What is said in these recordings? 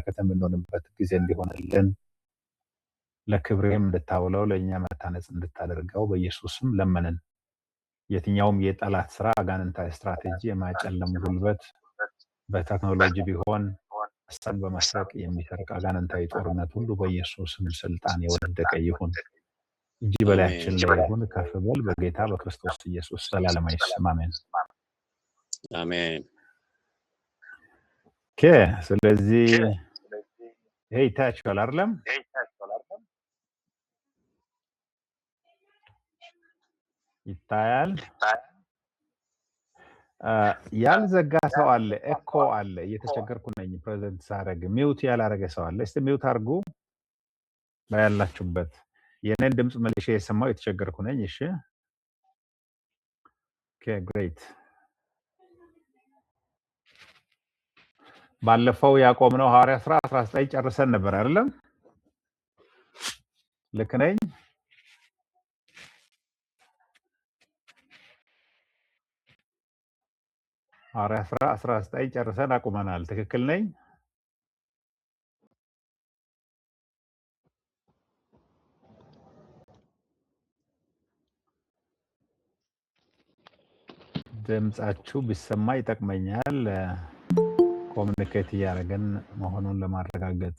ለበረከት የምንሆንበት ጊዜ እንዲሆንልን ለክብሬም እንድታውለው ለኛ መታነጽ እንድታደርገው በኢየሱስም ለመንን። የትኛውም የጠላት ስራ አጋንንታዊ ስትራቴጂ የማጨለም ጉልበት በቴክኖሎጂ ቢሆን ሰን በመስረቅ የሚሰርቅ አጋንንታዊ ጦርነት ሁሉ በኢየሱስም ስልጣን የወደቀ ይሁን። እጅ በላያችን ላይ ይሁን። ከፍ በል በጌታ በክርስቶስ ኢየሱስ ዘላለማዊ ስም አሜን። አሜን። ስለዚህ ይታያችኋል አይደለም? ይታያል። ያልዘጋ ሰው አለ፣ ኤኮ አለ። እየተቸገርኩ ነኝ ፕሬዘንት ሳደርግ ሚውት ያላረገ ሰው አለ። እስቲ ሚውት አድርጉ ባያላችሁበት። የኔን ድምጽ መልሼ የሰማው የተቸገርኩ ነኝ። እሺ ግሬት። ባለፈው ያቆምነው ሐዋርያት ሥራ 19 ጨርሰን ነበር አይደለም? ልክ ነኝ? ሐዋርያት ሥራ 19 ጨርሰን አቁመናል። ትክክል ነኝ? ድምጻችሁ ቢሰማ ይጠቅመኛል። ኮሙኒኬት እያደረገን መሆኑን ለማረጋገጥ።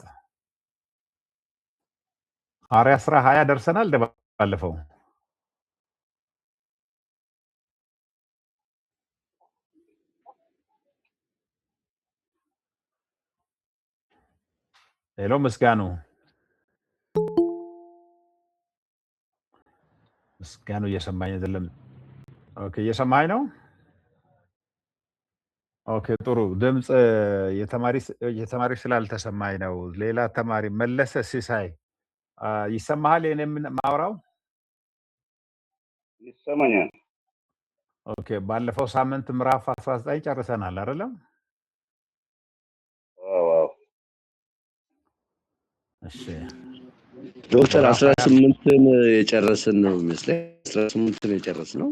ሐዋርያት ሥራ 20 ደርሰናል ባለፈው። ሄሎ ምስጋኑ እየሰማኝ አይደለም? ኦኬ እየሰማኝ ነው? ኦኬ ጥሩ። ድምጽ የተማሪ ስላልተሰማኝ ነው። ሌላ ተማሪ መለሰ ሲሳይ ይሰማሃል? የኔ ማውራው ይሰማኛል። ኦኬ ባለፈው ሳምንት ምዕራፍ 19 ጨርሰናል አይደለም? ዋው እሺ ዶክተር 18ን የጨረስን ነው መስለኝ። 18ን የጨረስነው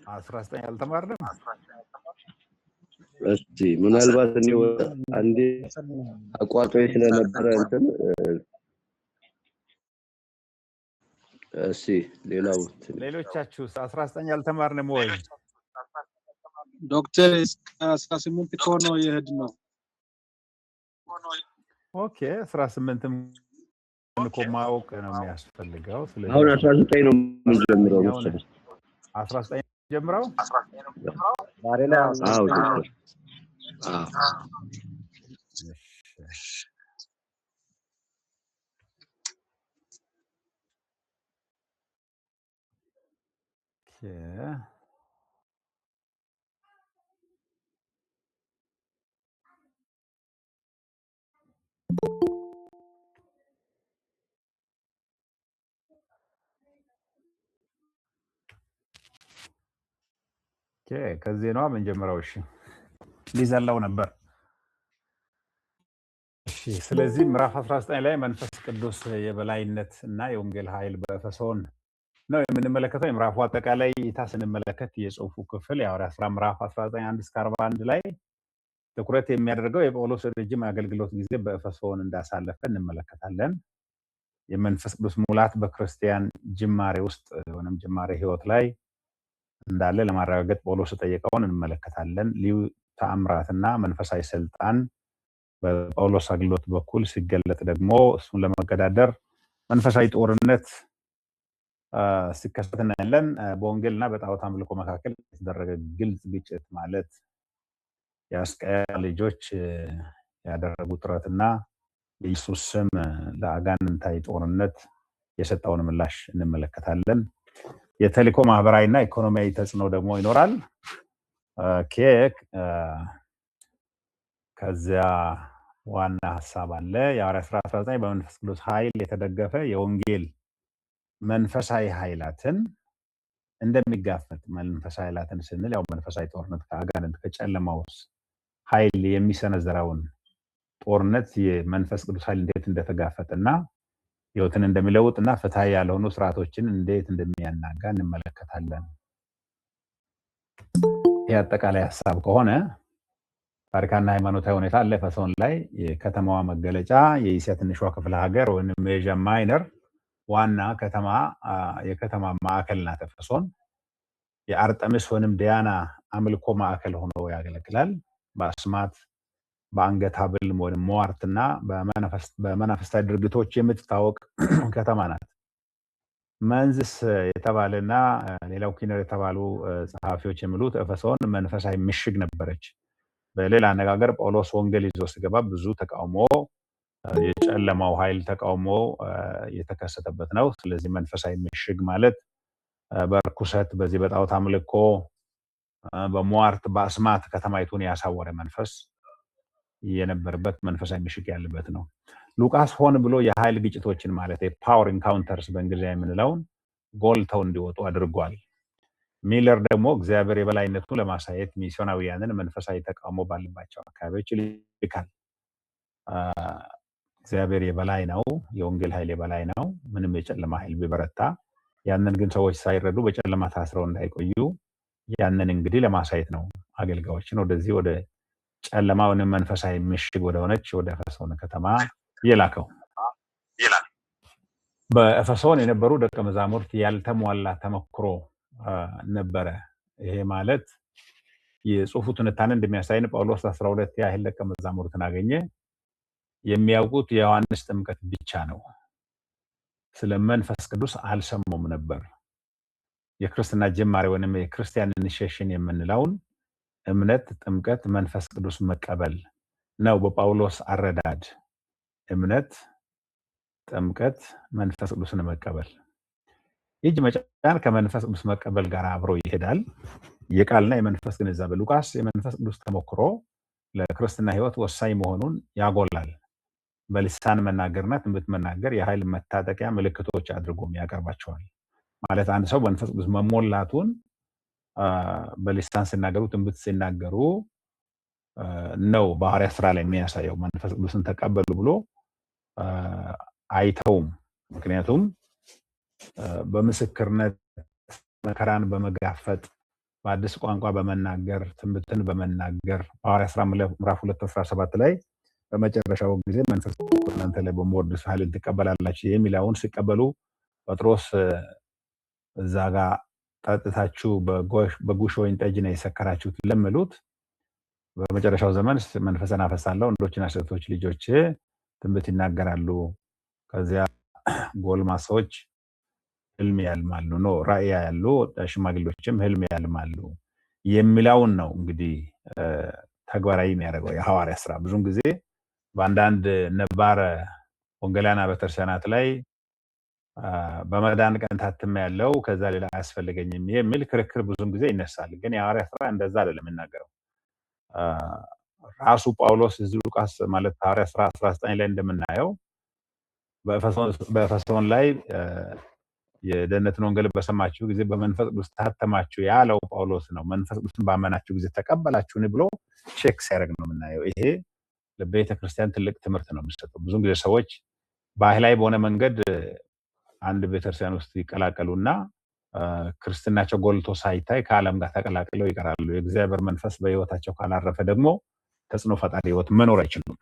19 አልተማርንም። እስቲ ምናልባት እኔ አንዴ አቋርጦኝ ስለነበረ እንትን እስቲ ሌሎቻችሁ 19 አልተማርንም ወይ? ዶክተር 18 ኮኖ ይሄድ ነው። ኦኬ 18ም እኮ ማወቅ ነው የሚያስፈልገው። ስለዚህ አሁን 19 ነው የምንጀምረው መሰለኝ። 19 ጀምረው ዛሬ ላይ አዎ ዶክተር ከዚህ ነው የምንጀምረው። እሺ ሊዘላው ነበር። እሺ ስለዚህ ምዕራፍ 19 ላይ መንፈስ ቅዱስ የበላይነት እና የወንጌል ኃይል በኤፌሶን ነው የምንመለከተው። የምዕራፉ አጠቃላይ እይታ ስንመለከት የጽሑፉ ክፍል የሐዋርያት ሥራ ምዕራፍ 19 1 እስከ 41 ላይ ትኩረት የሚያደርገው የጳውሎስ ረጅም አገልግሎት ጊዜ በኤፌሶን እንዳሳለፈ እንመለከታለን። የመንፈስ ቅዱስ ሙላት በክርስቲያን ጅማሬ ውስጥ ወይም ጅማሬ ህይወት ላይ እንዳለ ለማረጋገጥ ጳውሎስ ጠየቀውን እንመለከታለን። ልዩ ተአምራትና መንፈሳዊ ስልጣን በጳውሎስ አገልግሎት በኩል ሲገለጥ ደግሞ እሱን ለመገዳደር መንፈሳዊ ጦርነት ሲከሰት እናያለን። በወንጌልና በጣዖት አምልኮ መካከል የተደረገ ግልጽ ግጭት ማለት የአስቀያ ልጆች ያደረጉት ጥረትና የኢየሱስ ስም ለአጋንንታዊ ጦርነት የሰጠውን ምላሽ እንመለከታለን። የተልእኮ ማህበራዊና ኢኮኖሚያዊ ተጽዕኖ ደግሞ ይኖራል። ከዚያ ዋና ሐሳብ አለ። የሐዋርያት ሥራ 19 በመንፈስ ቅዱስ ኃይል የተደገፈ የወንጌል መንፈሳዊ ኃይላትን እንደሚጋፈጥ መንፈሳዊ ኃይላትን ስንል ያው መንፈሳዊ ጦርነት ከአጋንንት ከጨለማው ኃይል የሚሰነዘረውን ጦርነት የመንፈስ ቅዱስ ኃይል እንዴት እንደተጋፈጠና ህይወትን እንደሚለውጥና ፍትሃዊ ያልሆኑ ስርዓቶችን እንዴት እንደሚያናጋ እንመለከታለን። ይህ አጠቃላይ ሐሳብ ከሆነ ታሪካና ሃይማኖታዊ ሁኔታ አለ። ኤፌሶን ላይ የከተማዋ መገለጫ የእስያ ትንሿ ክፍለ ሀገር ወይም ኤዥያ ማይነር ዋና ከተማ የከተማ ማዕከል ናት ኤፌሶን። የአርጤምስ ወይም ዲያና አምልኮ ማዕከል ሆኖ ያገለግላል። በአስማት በአንገት ሐብል ወይም ሟርትና በመናፍስታዊ ድርጊቶች የምትታወቅ ከተማ ናት። መንዝስ የተባለና ሌላው ኪነር የተባሉ ጸሐፊዎች የሚሉት ኤፌሶን መንፈሳዊ ምሽግ ነበረች። በሌላ አነጋገር ጳውሎስ ወንጌል ይዞ ሲገባ ብዙ ተቃውሞ፣ የጨለማው ኃይል ተቃውሞ የተከሰተበት ነው። ስለዚህ መንፈሳዊ ምሽግ ማለት በርኩሰት፣ በዚህ በጣዖት አምልኮ፣ በሟርት፣ በአስማት ከተማይቱን ያሳወረ መንፈስ የነበረበት መንፈሳዊ ምሽግ ያለበት ነው። ሉቃስ ሆን ብሎ የኃይል ግጭቶችን ማለት የፓወር ኢንካውንተርስ በእንግሊዝኛ የምንለውን ጎልተው እንዲወጡ አድርጓል። ሚለር ደግሞ እግዚአብሔር የበላይነቱን ለማሳየት ሚስዮናውያንን መንፈሳዊ ተቃውሞ ባለባቸው አካባቢዎች ይልካል። እግዚአብሔር የበላይ ነው፣ የወንጌል ኃይል የበላይ ነው። ምንም የጨለማ ኃይል ቢበረታ ያንን ግን ሰዎች ሳይረዱ በጨለማ ታስረው እንዳይቆዩ ያንን እንግዲህ ለማሳየት ነው አገልጋዮችን ወደዚህ ወደ ጨለማ ወይም መንፈሳዊ ምሽግ ወደሆነች ወደ ኤፌሶን ከተማ የላከው። በኤፌሶን የነበሩ ደቀ መዛሙርት ያልተሟላ ተመክሮ ነበረ። ይሄ ማለት የጽሑፉ ትንታኔ እንደሚያሳየን ጳውሎስ 12 ያህል ደቀ መዛሙርትን አገኘ። የሚያውቁት የዮሐንስ ጥምቀት ብቻ ነው። ስለ መንፈስ ቅዱስ አልሰሙም ነበር። የክርስትና ጅማሬ ወይም የክርስቲያን ኢኒሺዬሽን የምንለውን እምነት፣ ጥምቀት፣ መንፈስ ቅዱስ መቀበል ነው። በጳውሎስ አረዳድ እምነት፣ ጥምቀት፣ መንፈስ ቅዱስን መቀበል። የእጅ መጫን ከመንፈስ ቅዱስ መቀበል ጋር አብሮ ይሄዳል። የቃልና የመንፈስ ግንዛቤ ሉቃስ የመንፈስ ቅዱስ ተሞክሮ ለክርስትና ሕይወት ወሳኝ መሆኑን ያጎላል። በልሳን መናገርና ትንቢት መናገር የኃይል መታጠቂያ ምልክቶች አድርጎም ያቀርባቸዋል። ማለት አንድ ሰው በመንፈስ ቅዱስ መሞላቱን በልሳን ሲናገሩ፣ ትንቢት ሲናገሩ ነው በሐዋርያት ሥራ ላይ የሚያሳየው። መንፈስ ቅዱስን ተቀበሉ ብሎ አይተውም። ምክንያቱም በምስክርነት መከራን በመጋፈጥ በአዲስ ቋንቋ በመናገር ትንቢትን በመናገር በሐዋርያት ሥራ ምዕራፍ 2:17 ላይ በመጨረሻው ጊዜ መንፈስ ቅዱስ እናንተ ላይ በሚወርድ ኃይልን ትቀበላላችሁ የሚለውን ሲቀበሉ ጴጥሮስ እዛ ጋር ጠጥታችሁ በጉሽ ወይን ጠጅ ነው የሰከራችሁት ለሚሉት በመጨረሻው ዘመን መንፈስን አፈሳለሁ፣ ወንዶችና ሴቶች ልጆች ትንቢት ይናገራሉ፣ ከዚያ ጎልማሶች ህልም ያልማሉ፣ ራእይ ያሉ ሽማግሌዎችም ህልም ያልማሉ የሚለውን ነው እንግዲህ ተግባራዊ የሚያደርገው የሐዋርያት ሥራ። ብዙውን ጊዜ በአንዳንድ ነባር ወንጌላውያን ቤተክርስቲያናት ላይ በመዳን ቀን ታትም ያለው ከዛ ሌላ አያስፈልገኝም የሚል ክርክር ብዙውን ጊዜ ይነሳል። ግን የሐዋርያት ሥራ እንደዛ አይደለም የሚናገረው። ራሱ ጳውሎስ እዚህ ሉቃስ ማለት ሐዋርያት ሥራ 19 ላይ እንደምናየው በኤፌሶን ላይ የደህንነትን ወንጌል በሰማችሁ ጊዜ በመንፈስ ቅዱስ ታተማችሁ ያለው ጳውሎስ ነው። መንፈስ ቅዱስን ባመናችሁ ጊዜ ተቀበላችሁን ብሎ ቼክ ሲያደርግ ነው የምናየው። ይሄ ለቤተ ክርስቲያን ትልቅ ትምህርት ነው የሚሰጠው። ብዙ ጊዜ ሰዎች ባህላዊ በሆነ መንገድ አንድ ቤተክርስቲያን ውስጥ ይቀላቀሉና ክርስትናቸው ጎልቶ ሳይታይ ከዓለም ጋር ተቀላቅለው ይቀራሉ። የእግዚአብሔር መንፈስ በህይወታቸው ካላረፈ ደግሞ ተጽዕኖ ፈጣሪ ህይወት መኖር አይችሉም።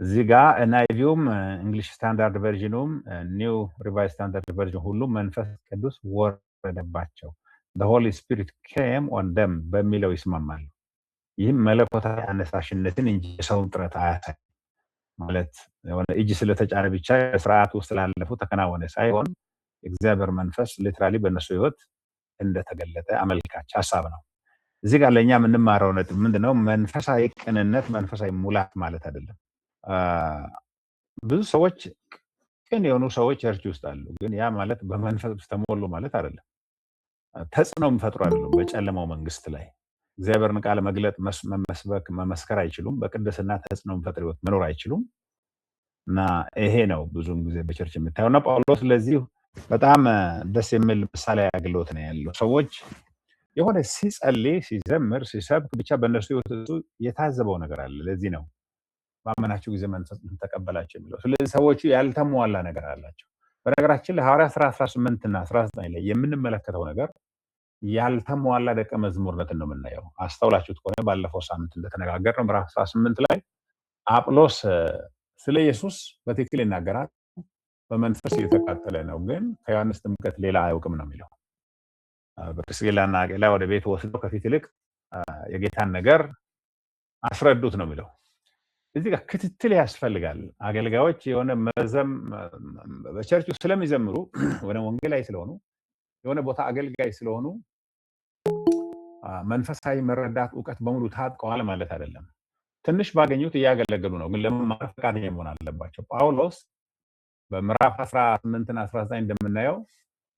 እዚህ ጋር ኤንአይቪውም እንግሊሽ ስታንዳርድ ቨርዥኑም ኒው ሪቫይዝ ስታንዳርድ ቨርዥን ሁሉም መንፈስ ቅዱስ ወረደባቸው the holy spirit came on them በሚለው ይስማማሉ። ይህም መለኮታዊ አነሳሽነትን እንጂ የሰውን ጥረት አያሳይ። ማለት የሆነ እጅ ስለተጫነ ብቻ ስርዓት ውስጥ ስላለፉ ተከናወነ ሳይሆን እግዚአብሔር መንፈስ ሊትራሊ በእነሱ ህይወት እንደተገለጠ አመልካች ሐሳብ ነው። እዚህ ጋር ለእኛ የምንማረው ነጥብ ምንድነው? መንፈሳዊ ቅንነት መንፈሳዊ ሙላት ማለት አይደለም። ብዙ ሰዎች ቅን የሆኑ ሰዎች ቸርች ውስጥ አሉ፣ ግን ያ ማለት በመንፈስ ቅዱስ ተሞሉ ማለት አይደለም። ተጽዕኖ የሚፈጥሩ አይደሉም። በጨለማው መንግስት ላይ እግዚአብሔርን ቃል መግለጥ፣ መስበክ፣ መመስከር አይችሉም። በቅድስና ተጽዕኖ የሚፈጥር ህይወት መኖር አይችሉም። እና ይሄ ነው ብዙውን ጊዜ በቸርች የምታየው። እና ጳውሎስ ለዚህ በጣም ደስ የሚል ምሳሌ አገልግሎት ነው ያለው። ሰዎች የሆነ ሲጸልይ፣ ሲዘምር፣ ሲሰብክ ብቻ በእነሱ ህይወት የታዘበው ነገር አለ። ለዚህ ነው ባመናችሁ ጊዜ መንፈስ ተቀበላችሁ የሚለው። ስለዚህ ሰዎቹ ያልተሟላ ነገር አላቸው። በነገራችን ላይ ሐዋርያት ሥራ 18 እና 19 ላይ የምንመለከተው ነገር ያልተሟላ ደቀ መዝሙርነትን ነው የምናየው። አስተውላችሁት ከሆነ ባለፈው ሳምንት እንደተነጋገርነው ምዕራፍ 18 ላይ አጵሎስ ስለ ኢየሱስ በትክክል ይናገራል፣ በመንፈስ እየተቃጠለ ነው፣ ግን ከዮሐንስ ጥምቀት ሌላ አያውቅም ነው የሚለው። ጵርስቅላና አቂላ ወደ ቤት ወስደው ከፊት ይልቅ የጌታን ነገር አስረዱት ነው የሚለው። እዚህ ጋር ክትትል ያስፈልጋል። አገልጋዮች የሆነ በቸርቹ ስለሚዘምሩ ወደ ወንጌላዊ ስለሆኑ የሆነ ቦታ አገልጋይ ስለሆኑ መንፈሳዊ መረዳት እውቀት በሙሉ ታጥቀዋል ማለት አይደለም። ትንሽ ባገኙት እያገለገሉ ነው፣ ግን ለመማር ፈቃደኛ መሆን አለባቸው። ጳውሎስ በምዕራፍ 18 እና 19 እንደምናየው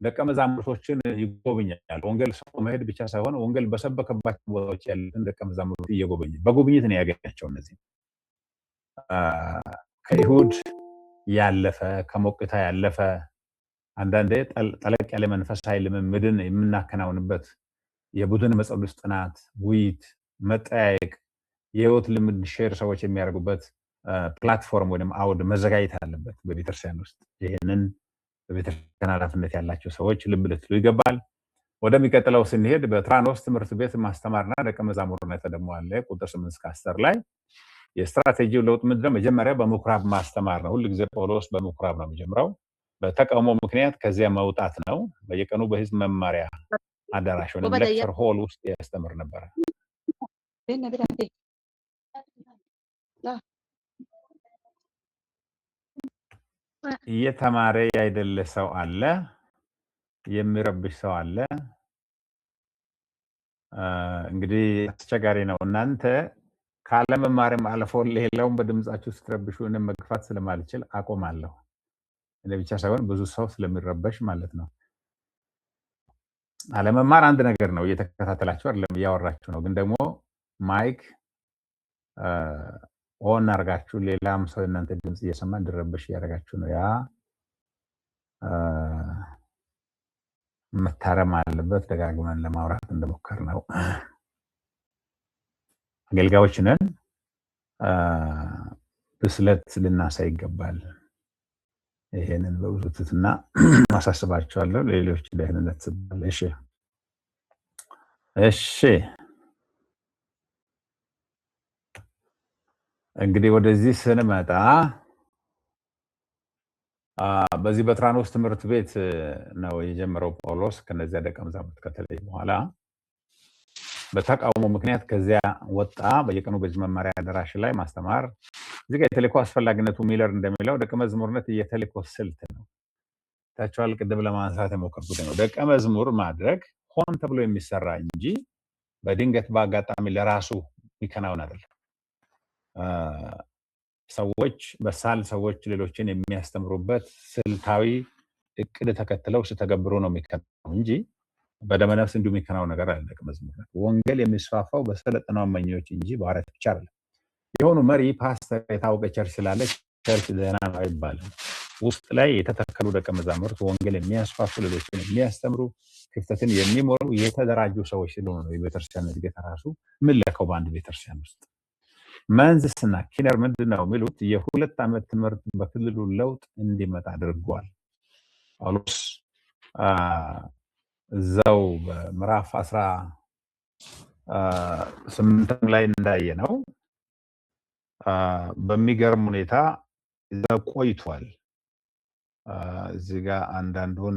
ደቀ መዛሙርቶችን ይጎበኛል። ወንጌል ሰው መሄድ ብቻ ሳይሆን ወንጌል በሰበከባቸው ቦታዎች ያሉትን ደቀ መዛሙርት እየጎበኘ በጉብኝት ነው ያገኛቸው። እነዚህ ከይሁድ ያለፈ ከሞቅታ ያለፈ አንዳንዴ ጠለቅ ያለ መንፈሳዊ ልምምድን የምናከናውንበት የቡድን መጽሐፍ ጥናት፣ ውይይት፣ መጠያየቅ፣ የህይወት ልምድ ሼር ሰዎች የሚያደርጉበት ፕላትፎርም ወይም አውድ መዘጋጀት አለበት በቤተክርስቲያን ውስጥ። ይህንን በቤተክርስቲያን ኃላፊነት ያላቸው ሰዎች ልብ ልትሉ ይገባል። ወደሚቀጥለው ስንሄድ በትራኖስ ትምህርት ቤት ማስተማርና ደቀ መዛሙርነት ደግሞ አለ። ቁጥር 8-10 ላይ የስትራቴጂው ለውጥ ምንድነው? መጀመሪያ በምኩራብ ማስተማር ነው። ሁልጊዜ ጳውሎስ በምኩራብ ነው የሚጀምረው። በተቃውሞ ምክንያት ከዚያ መውጣት ነው። በየቀኑ በህዝብ መማሪያ አዳራሽ ወይም ሌክቸር ሆል ውስጥ ያስተምር ነበር። እየተማረ ያይደለ ሰው አለ፣ የሚረብሽ ሰው አለ። እንግዲህ አስቸጋሪ ነው። እናንተ ካለመማርም አልፎ ሌላውን በድምጻችሁ ስትረብሹ እኔም መግፋት ስለማልችል አቆማለሁ። እኔ ብቻ ሳይሆን ብዙ ሰው ስለሚረበሽ ማለት ነው። አለመማር አንድ ነገር ነው። እየተከታተላችሁ አይደለም፣ እያወራችሁ ነው። ግን ደግሞ ማይክ ኦን አድርጋችሁ ሌላም ሰው እናንተ ድምጽ እየሰማ እንዲረበሽ እያደረጋችሁ ነው። ያ መታረም አለበት። ደጋግመን ለማውራት እንደሞከር ነው። አገልጋዮች ነን፣ ብስለት ልናሳይ ይገባል። ይሄንን በብዙ ትህትና አሳስባችኋለሁ፣ ለሌሎች ደህንነት ሲባል። እሺ እንግዲህ ወደዚህ ስንመጣ በዚህ በትራኖስ ትምህርት ቤት ነው የጀመረው ጳውሎስ። ከነዚያ ደቀ መዛሙርት ከተለየ በኋላ በተቃውሞ ምክንያት ከዚያ ወጣ። በየቀኑ በዚህ መማሪያ አዳራሽ ላይ ማስተማር። እዚህ ጋር የተልእኮ አስፈላጊነቱ ሚለር እንደሚለው ደቀ መዝሙርነት የተልእኮ ስልት ነው። ታችኋል። ቅድም ለማንሳት የሞከርኩት ነው። ደቀ መዝሙር ማድረግ ሆን ተብሎ የሚሰራ እንጂ በድንገት በአጋጣሚ ለራሱ የሚከናወን አይደለም። ሰዎች በሳል ሰዎች ሌሎችን የሚያስተምሩበት ስልታዊ እቅድ ተከትለው ሲተገብሩ ነው የሚከናወነው እንጂ በደመነፍስ እንዲሁ የሚከናወን ነገር አይደለም። ደቀ መዝሙርነት ወንጌል የሚስፋፋው በሰለጠኑ አማኞች እንጂ በሐዋርያት ብቻ አይደለም። የሆኑ መሪ ፓስተር የታወቀ ቸርች ስላለ ቸርች ደህና ነው አይባልም። ውስጥ ላይ የተተከሉ ደቀ መዛሙርት ወንጌል የሚያስፋፉ ሌሎችን የሚያስተምሩ ክፍተትን የሚሞሉ የተደራጁ ሰዎች ስለሆኑ ነው የቤተክርስቲያን እድገት ራሱ የምንለካው በአንድ ቤተክርስቲያን ውስጥ። መንዝስና ኪነር ምንድን ነው የሚሉት? የ2 ዓመት ትምህርት በክልሉ ለውጥ እንዲመጣ አድርጓል። ጳውሎስ እዛው በምዕራፍ 18 ላይ እንዳየ ነው በሚገርም ሁኔታ እዛው ቆይቷል። እዚህ ጋር አንዳንዱን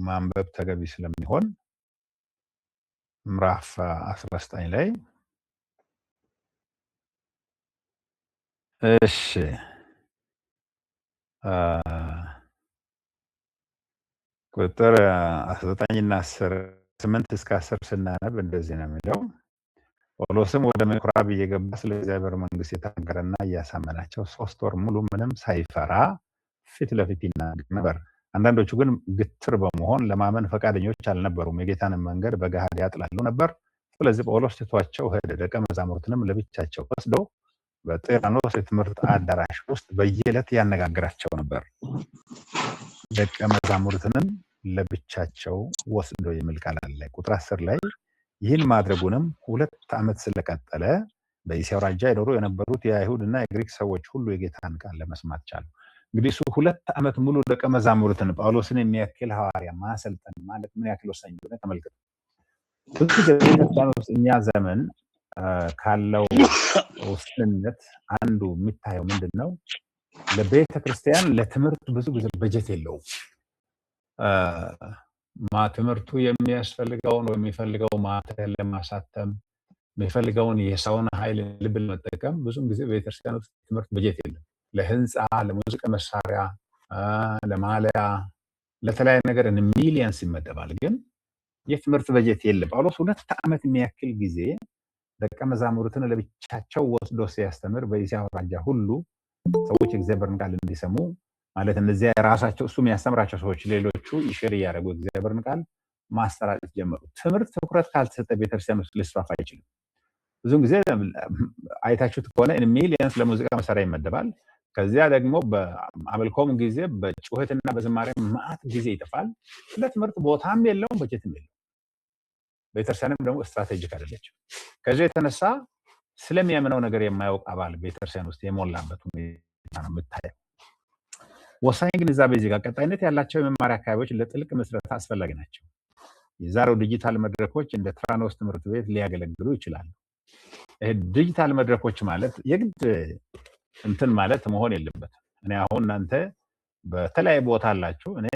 ማንበብ ተገቢ ስለሚሆን ምዕራፍ 19 ላይ እሺ ቁጥር 19 እና 8 እስከ 10 ስናነብ እንደዚህ ነው የሚለው። ጳውሎስም ወደ ምኩራብ እየገባ ስለ እግዚአብሔር መንግስት የተናገረና እያሳመናቸው 3 ወር ሙሉ ምንም ሳይፈራ ፊት ለፊት ይናገር ነበር። አንዳንዶቹ ግን ግትር በመሆን ለማመን ፈቃደኞች አልነበሩም፣ የጌታንን መንገድ በገሃድ ያጥላሉ ነበር። ስለዚህ ጳውሎስ ትቷቸው ሄደ። ደቀ መዛሙርትንም ለብቻቸው ወስዶ በጢራኖስ የትምህርት አዳራሽ ውስጥ በየዕለት ያነጋግራቸው ነበር። ደቀ መዛሙርትንም ለብቻቸው ወስዶ የሚል ቃል አለ። ቁጥር 10 ላይ ይህን ማድረጉንም 2 ዓመት ስለቀጠለ በእስያ አውራጃ ይኖሩ የነበሩት የአይሁድና የግሪክ ሰዎች ሁሉ የጌታን ቃል ለመስማት ቻሉ። እንግዲህ እሱ 2 ዓመት ሙሉ ደቀ መዛሙርትን ጳውሎስን የሚያክል ሐዋርያ ማሰልጠን ማለት ምን ያክል ወሳኝ እንደሆነ ተመልከቱ። ብዙ ጊዜ ቤተክርስቲያን ውስጥ እኛ ዘመን ካለው ውስንነት አንዱ የሚታየው ምንድነው? ለቤተክርስቲያን ለትምህርት ብዙ ጊዜ በጀት የለውም። ትምህርቱ የሚያስፈልገውን ወይ የሚፈልገው ማቴሪያል ለማሳተም የሚፈልገውን የሰውን ኃይል ልብ ለመጠቀም ብዙም ጊዜ ቤተክርስቲያን ውስጥ ትምህርት በጀት የለም። ለህንፃ፣ ለሙዚቃ መሳሪያ፣ ለማሊያ፣ ለተለያየ ነገር ሚሊየንስ ይመደባል። ግን የትምህርት በጀት የለም። ጳውሎስ 2 ዓመት የሚያክል ጊዜ ደቀ መዛሙርትን ለብቻቸው ወስዶ ሲያስተምር በእስያ አውራጃ ሁሉ ሰዎች የእግዚአብሔርን ቃል እንዲሰሙ ማለት እነዚያ ራሳቸው እሱ የሚያስተምራቸው ሰዎች ሌሎቹ ይሽር እያደረጉ እግዚአብሔርን ቃል ማስተላለፍ ጀመሩ። ትምህርት ትኩረት ካልተሰጠ ቤተክርስቲያን ውስጥ ሊስፋፋ አይችልም። ብዙም ጊዜ አይታችሁት ከሆነ ሚሊየንስ ለሙዚቃ መሳሪያ ይመደባል። ከዚያ ደግሞ በአምልኮም ጊዜ በጩኸትና በዝማሬ ማዕት ጊዜ ይጠፋል። ለትምህርት ቦታም የለውም፣ በጀትም የለውም። ቤተክርስቲያንም ደግሞ ስትራቴጂክ አይደለችም። ከዚህ የተነሳ ስለሚያምነው ነገር የማያውቅ አባል ቤተክርስቲያን ውስጥ የሞላበት ሁኔታ ነው የምታየው። ወሳኝ ግንዛቤ እዚህ ጋር ቀጣይነት ያላቸው የመማሪያ አካባቢዎች ለጥልቅ መስረት አስፈላጊ ናቸው። የዛሬው ዲጂታል መድረኮች እንደ ትራኖስ ትምህርት ቤት ሊያገለግሉ ይችላሉ። ዲጂታል መድረኮች ማለት የግድ እንትን ማለት መሆን የለበትም። እኔ አሁን እናንተ በተለያየ ቦታ አላችሁ፣ እኔ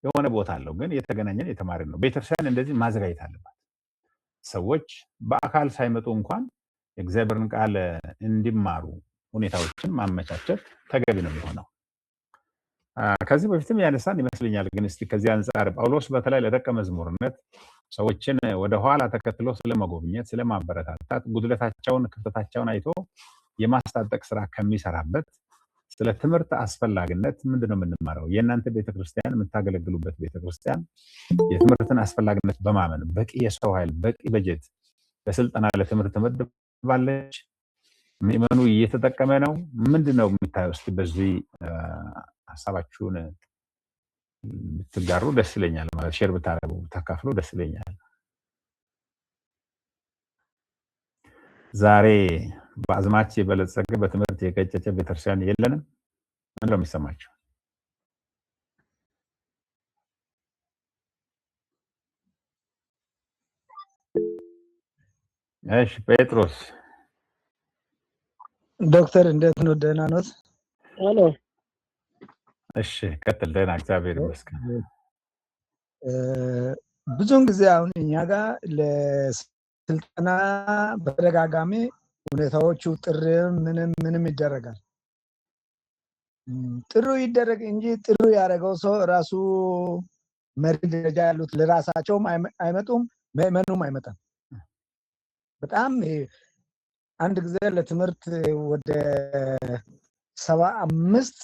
የሆነ ቦታ አለው፣ ግን የተገናኘን የተማርን ነው። ቤተክርስቲያን እንደዚህ ማዘጋጀት አለባት። ሰዎች በአካል ሳይመጡ እንኳን የእግዚአብሔርን ቃል እንዲማሩ ሁኔታዎችን ማመቻቸት ተገቢ ነው የሚሆነው። ከዚህ በፊትም ያነሳን ይመስለኛል። ግን እስቲ ከዚህ አንጻር ጳውሎስ በተለይ ለደቀ መዝሙርነት ሰዎችን ወደ ኋላ ተከትሎ ስለመጎብኘት፣ ስለማበረታታት፣ ጉድለታቸውን፣ ክፍተታቸውን አይቶ የማስታጠቅ ስራ ከሚሰራበት ስለ ትምህርት አስፈላጊነት ምንድነው የምንማረው? የእናንተ ቤተክርስቲያን የምታገለግሉበት ቤተክርስቲያን የትምህርትን አስፈላጊነት በማመን በቂ የሰው ኃይል፣ በቂ በጀት ለስልጠና ለትምህርት መድባለች? ምዕመኑ እየተጠቀመ ነው? ምንድነው የምታየው? እስቲ በዚህ ሀሳባችሁን ብትጋሩ ደስ ይለኛል። ማለት ሼር ብታረጉ ብታካፍሉ ደስ ይለኛል። ዛሬ በአዝማች የበለጸገ በትምህርት የቀጨጨ ቤተክርስቲያን የለንም። ምን ነው የሚሰማችሁ? እሺ ጴጥሮስ ዶክተር እንዴት ነው? ደህና ነዎት? ሄሎ። እሺ ቀጥል። ደህና እግዚአብሔር ይመስገን። ብዙውን ጊዜ አሁን እኛ ጋር ለስልጠና በተደጋጋሚ ሁኔታዎቹ ጥሪ ምንም ይደረጋል። ጥሩ ይደረግ እንጂ ጥሩ ያደረገው ሰው ራሱ መሪ ደረጃ ያሉት ለራሳቸውም አይመጡም፣ ምዕመኑም አይመጣም። በጣም አንድ ጊዜ ለትምህርት ወደ 75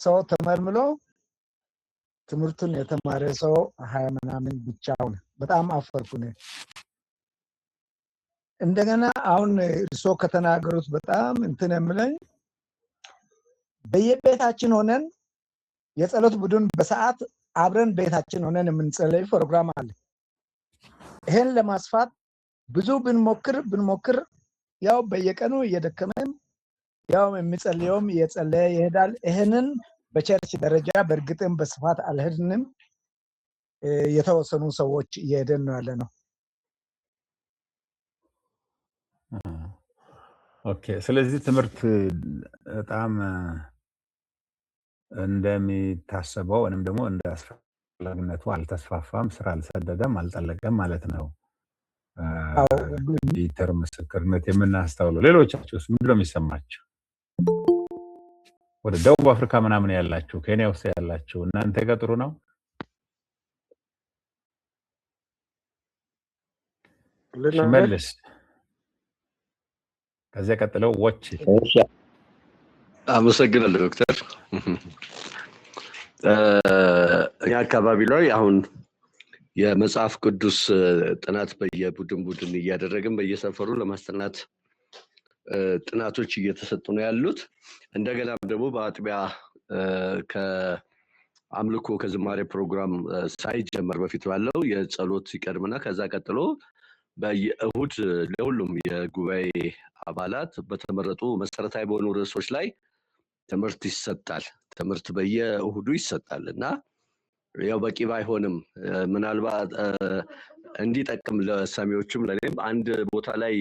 ሰው ተመልምሎ ትምህርቱን የተማረ ሰው 20 ምናምን ብቻውን። በጣም አፈርኩ። እንደገና አሁን እርሶ ከተናገሩት በጣም እንትን የምለኝ በየቤታችን ሆነን የጸሎት ቡድን በሰዓት አብረን ቤታችን ሆነን የምንጸልይ ፕሮግራም አለ። ይሄን ለማስፋት ብዙ ብንሞክር ያው በየቀኑ እየደከመን ያው የሚጸልየውም እየጸለየ ይሄዳል። ይሄንን በቸርች ደረጃ በእርግጥም በስፋት አልሄድንም። የተወሰኑ ሰዎች እየሄድን ነው ያለነው። ኦኬ። ስለዚህ ትምህርት በጣም እንደሚታሰበው ወይንም ደግሞ እንደ አስፈላጊነቱ አልተስፋፋም፣ ስራ አልሰደደም፣ አልጠለቀም ማለት ነው። ፒተር ምስክርነት የምናስተውለው። ሌሎቻችሁስ ምንድነው የሚሰማችሁ? ወደ ደቡብ አፍሪካ ምናምን ያላችሁ፣ ኬንያ ውስጥ ያላችሁ እናንተ ጋር ጥሩ ነው? ሽመልስ ከዚያ ቀጥለው ወች አመሰግናለሁ ዶክተር። እኛ አካባቢ ላይ አሁን የመጽሐፍ ቅዱስ ጥናት በየቡድን እያደረግን በየሰፈሩ ለማስጠናት ጥናቶች እየተሰጡ ነው ያሉት። እንደገናም ደግሞ በአጥቢያ ከአምልኮ ከዝማሬ ፕሮግራም ሳይጀመር በፊት ባለው የጸሎት ይቀድምና ከዛ ቀጥሎ በየእሁድ ለሁሉም የጉባኤ አባላት በተመረጡ መሰረታዊ በሆኑ ርዕሶች ላይ ትምህርት ይሰጣል። ትምህርት በየእሁዱ ይሰጣል እና ያው በቂ ባይሆንም ምናልባት እንዲጠቅም ለሰሚዎችም ለኔም አንድ ቦታ ላይ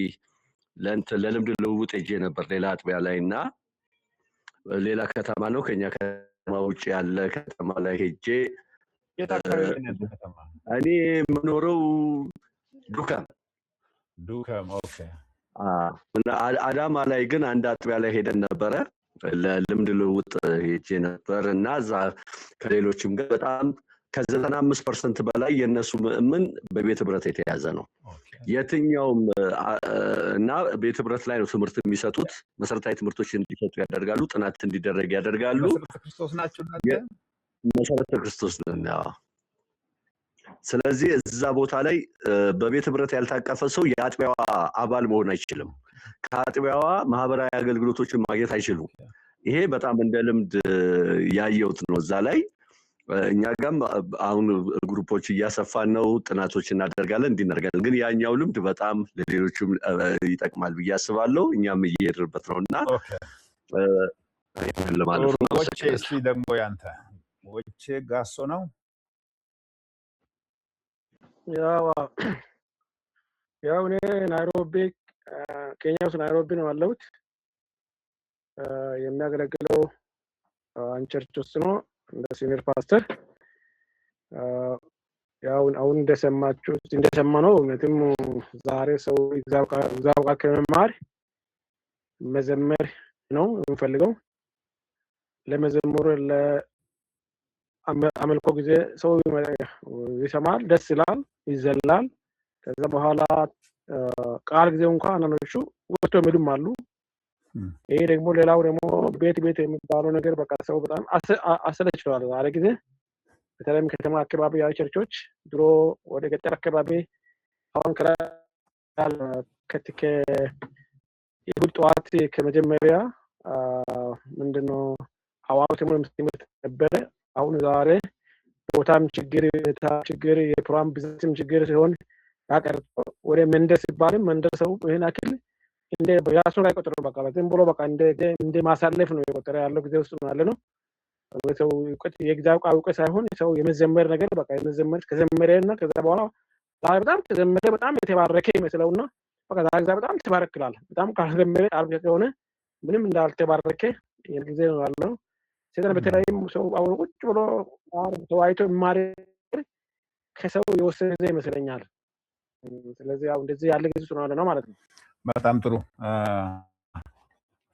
ለልምድ ልውውጥ ሄጄ ነበር ሌላ አጥቢያ ላይ እና ሌላ ከተማ ነው ከኛ ከተማ ውጭ ያለ ከተማ ላይ ሄጄ የት አካባቢ ነው ከተማ? እኔ የምኖረው ዱከም ኦኬ። አዳማ ላይ ግን አንድ አጥቢያ ላይ ሄደን ነበረ ለልምድ ልውውጥ ሄጄ ነበር እና እዛ ከሌሎችም ጋር በጣም ከ95% በላይ የነሱ ምእምን በቤት ህብረት የተያዘ ነው። የትኛውም እና ቤት ህብረት ላይ ነው ትምህርት የሚሰጡት። መሰረታዊ ትምህርቶችን እንዲሰጡ ያደርጋሉ። ጥናት እንዲደረግ ያደርጋሉ። መሰረተ ክርስቶስ ናቸው እናንተ? መሰረተ ክርስቶስ ነው። ስለዚህ እዛ ቦታ ላይ በቤት ህብረት ያልታቀፈ ሰው የአጥቢያዋ አባል መሆን አይችልም። ከአጥቢያዋ ማህበራዊ አገልግሎቶችን ማግኘት አይችሉም። ይሄ በጣም እንደ ልምድ ያየሁት ነው እዛ ላይ። እኛ ጋም አሁን ግሩፖች እያሰፋን ነው፣ ጥናቶች እናደርጋለን፣ እንዲናደርጋለን። ግን ያኛው ልምድ በጣም ለሌሎችም ይጠቅማል ብዬ አስባለሁ። እኛም እየሄድንበት ነውና ለማለት ነው። እስቲ ደግሞ ያንተ ወቼ ጋሶ ነው? ያው እኔ ናይሮቢ ኬንያ ውስጥ ናይሮቢ ነው ያለሁት። የሚያገለግለው አንቸርች ውስጥ ነው እንደ ሲኒየር ፓስተር። ያው አሁን እንደሰማነው እውነትም ዛሬ ሰው እግዚአብሔር ቃል ከመማር መዘመር ነው የሚፈልገው። ለመዘመር ለአምልኮ ጊዜ ሰው ይሰማል፣ ደስ ይላል፣ ይዘላል። ከዛ በኋላ ቃል ጊዜ እንኳን አንዳንዶቹ ወጥቶ የሚሄዱም አሉ። ይሄ ደግሞ ሌላው ደግሞ ቤት የሚባለው ነገር በቃ ሰው በጣም አሰለችቷል ዛሬ ጊዜ። በተለይም ከተማ አካባቢ ያሉ ቸርቾች ድሮ ወደ ገጠር አካባቢ አሁን የእሑድ ጠዋት ከመጀመሪያ ምንድነው ሐዋርያው ትምህርት ነበረ። አሁን ዛሬ ቦታም ችግር የፕሮግራም ብዛትም ችግር ሲሆን ያቀርቶ ወደ መንደር ሲባልም መንደር ሰው ይሄን አክል እንደ ያሱን አይቆጥሩ በቃ ዝም ብሎ በቃ እንደ ማሳለፍ ነው የቆጠረ ያለው ጊዜ ውስጥ ነው ያለነው። ሰው የእግዚአብሔር ቃል እውቀት ሳይሆን ሰው የመዘመር ነገር በቃ የመዘመር ከዘመረና ከዛ በኋላ ዛሬ በጣም ከዘመረ በጣም የተባረከ ይመስለውና በቃ ዛሬ በጣም ተባረክላል። በጣም ካልዘመረ ቃል ከሆነ ምንም እንዳልተባረከ የጊዜ ነው ያለው። ስለዚህ በተለይም ሰው አሁን ቁጭ ብሎ ተዋይቶ ማሪ ከሰው የወሰነ ይመስለኛል። ስለዚህ ያው እንደዚህ ያለ ጊዜ ነው ማለት ነው። በጣም ጥሩ።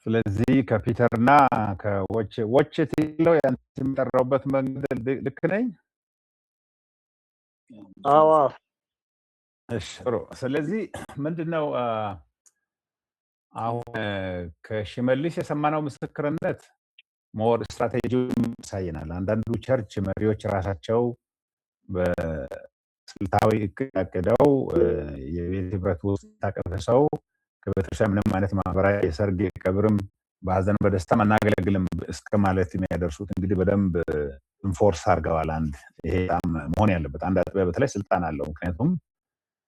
ስለዚህ ከፒተርና ከወቼ ትለው ያንተ የሚጠራውበት መንገድ ልክ ነኝ? አዎ። እሺ ጥሩ። ስለዚህ ምንድነው አሁን ከሽመልስ የሰማነው ምስክርነት ሞር ስትራቴጂውን ያሳየናል። አንዳንዱ ቸርች መሪዎች ራሳቸው በስልታዊ እቅድ አቅደው የቤት ህብረት ውስጥ ታቀፈሰው ከቤተክርስቲያን ምንም አይነት ማህበራዊ የሰርግ ቀብርም በሀዘን በደስታ አናገለግልም እስከ ማለት የሚያደርሱት እንግዲህ በደንብ ኢንፎርስ አድርገዋል። አንድ ይሄ በጣም መሆን ያለበት አንድ አጥቢያ በተለይ ስልጣን አለው። ምክንያቱም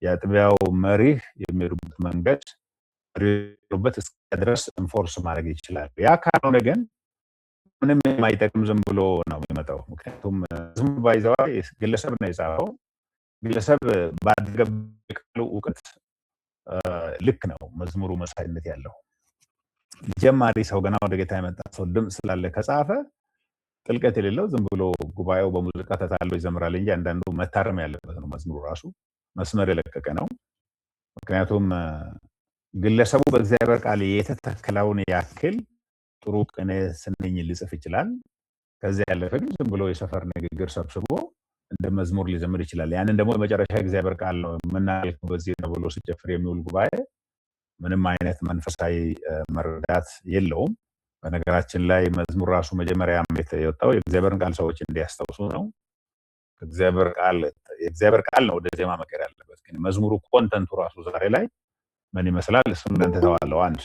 የአጥቢያው መሪ የሚሄዱበት መንገድ ሪበት እስከ ድረስ ኢንፎርስ ማድረግ ይችላል። ያ ካልሆነ ግን ምንም የማይጠቅም ዝም ብሎ ነው የሚመጣው። ምክንያቱም ዝም ባይዘዋ ግለሰብ ነው የጻፈው። ግለሰብ ባደገበው እውቀት ልክ ነው መዝሙሩ መሳይነት ያለው። ጀማሪ ሰው ገና ወደ ጌታ የመጣ ሰው ድምፅ ስላለ ከጻፈ ጥልቀት የሌለው ዝም ብሎ ጉባኤው በሙዚቃ ተታሎ ይዘምራል እንጂ አንዳንዱ መታረም ያለበት ነው። መዝሙሩ ራሱ መስመር የለቀቀ ነው። ምክንያቱም ግለሰቡ በእግዚአብሔር ቃል የተተከለውን ያክል ጥሩ ቅኔ ስንኝ ሊጽፍ ይችላል። ከዚያ ያለፈ ግን ዝም ብሎ የሰፈር ንግግር ሰብስቦ እንደ መዝሙር ሊዘምር ይችላል። ያንን ደግሞ የመጨረሻ እግዚአብሔር ቃል ነው የምናልከው በዚህ ነው ብሎ ሲጨፍር የሚውል ጉባኤ ምንም አይነት መንፈሳዊ መረዳት የለውም። በነገራችን ላይ መዝሙር ራሱ መጀመሪያ የወጣው የእግዚአብሔርን ቃል ሰዎች እንዲያስታውሱ ነው። የእግዚአብሔር ቃል ነው ወደ ዜማ መቀየር ያለበት። ግን መዝሙሩ ኮንተንቱ ራሱ ዛሬ ላይ ምን ይመስላል? እሱን እናንተ ተዋለው። አንድ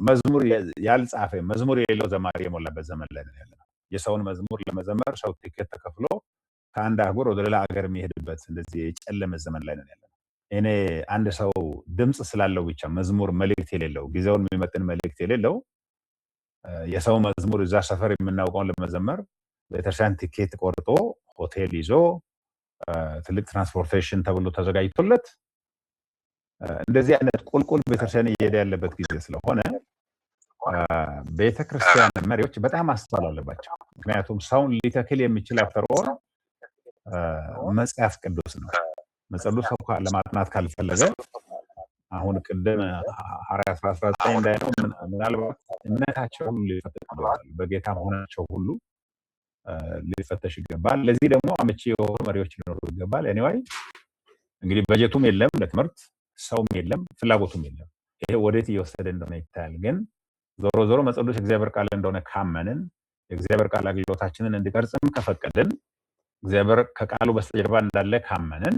መዝሙር ያልጻፈ መዝሙር የሌለው ዘማሪ የሞላበት ዘመን ላይ ነው ያለነው። የሰውን መዝሙር ለመዘመር ሰው ቲኬት ተከፍሎ ከአንድ አህጉር ወደ ሌላ ሀገር የሚሄድበት እንደዚህ የጨለመ ዘመን ላይ ነው ያለነው። እኔ አንድ ሰው ድምፅ ስላለው ብቻ መዝሙር መልእክት የሌለው ጊዜውን የሚመጥን መልእክት የሌለው የሰው መዝሙር እዛ ሰፈር የምናውቀውን ለመዘመር ቤተክርስቲያን ቲኬት ቆርጦ ሆቴል ይዞ ትልቅ ትራንስፖርቴሽን ተብሎ ተዘጋጅቶለት እንደዚህ አይነት ቁልቁል ቤተክርስቲያን እየሄደ ያለበት ጊዜ ስለሆነ ቤተክርስቲያን መሪዎች በጣም ማስተዋል አለባቸው። ምክንያቱም ሰውን ሊተክል የሚችል አፍተርኦል መጽሐፍ ቅዱስ ነው። መጽሐፍ ሰው ለማጥናት ካልፈለገ አሁን ቅድም ሐዋርያት 19 እንዳይነው ምናልባት እምነታቸው ሁሉ ሊፈተሽ ይገባል፣ በጌታ መሆናቸው ሁሉ ሊፈተሽ ይገባል። ለዚህ ደግሞ አመቺ የሆኑ መሪዎች ሊኖሩ ይገባል። ኤኒዌይ እንግዲህ በጀቱም የለም ለትምህርት፣ ሰውም የለም፣ ፍላጎቱም የለም። ይሄ ወዴት እየወሰደ እንደሆነ ይታያል። ግን ዞሮ ዞሮ መጽሐፍ እግዚአብሔር ቃል እንደሆነ ካመንን የእግዚአብሔር ቃል አገልግሎታችንን እንዲቀርጽም ከፈቀድን እግዚአብሔር ከቃሉ በስተጀርባ እንዳለ ካመንን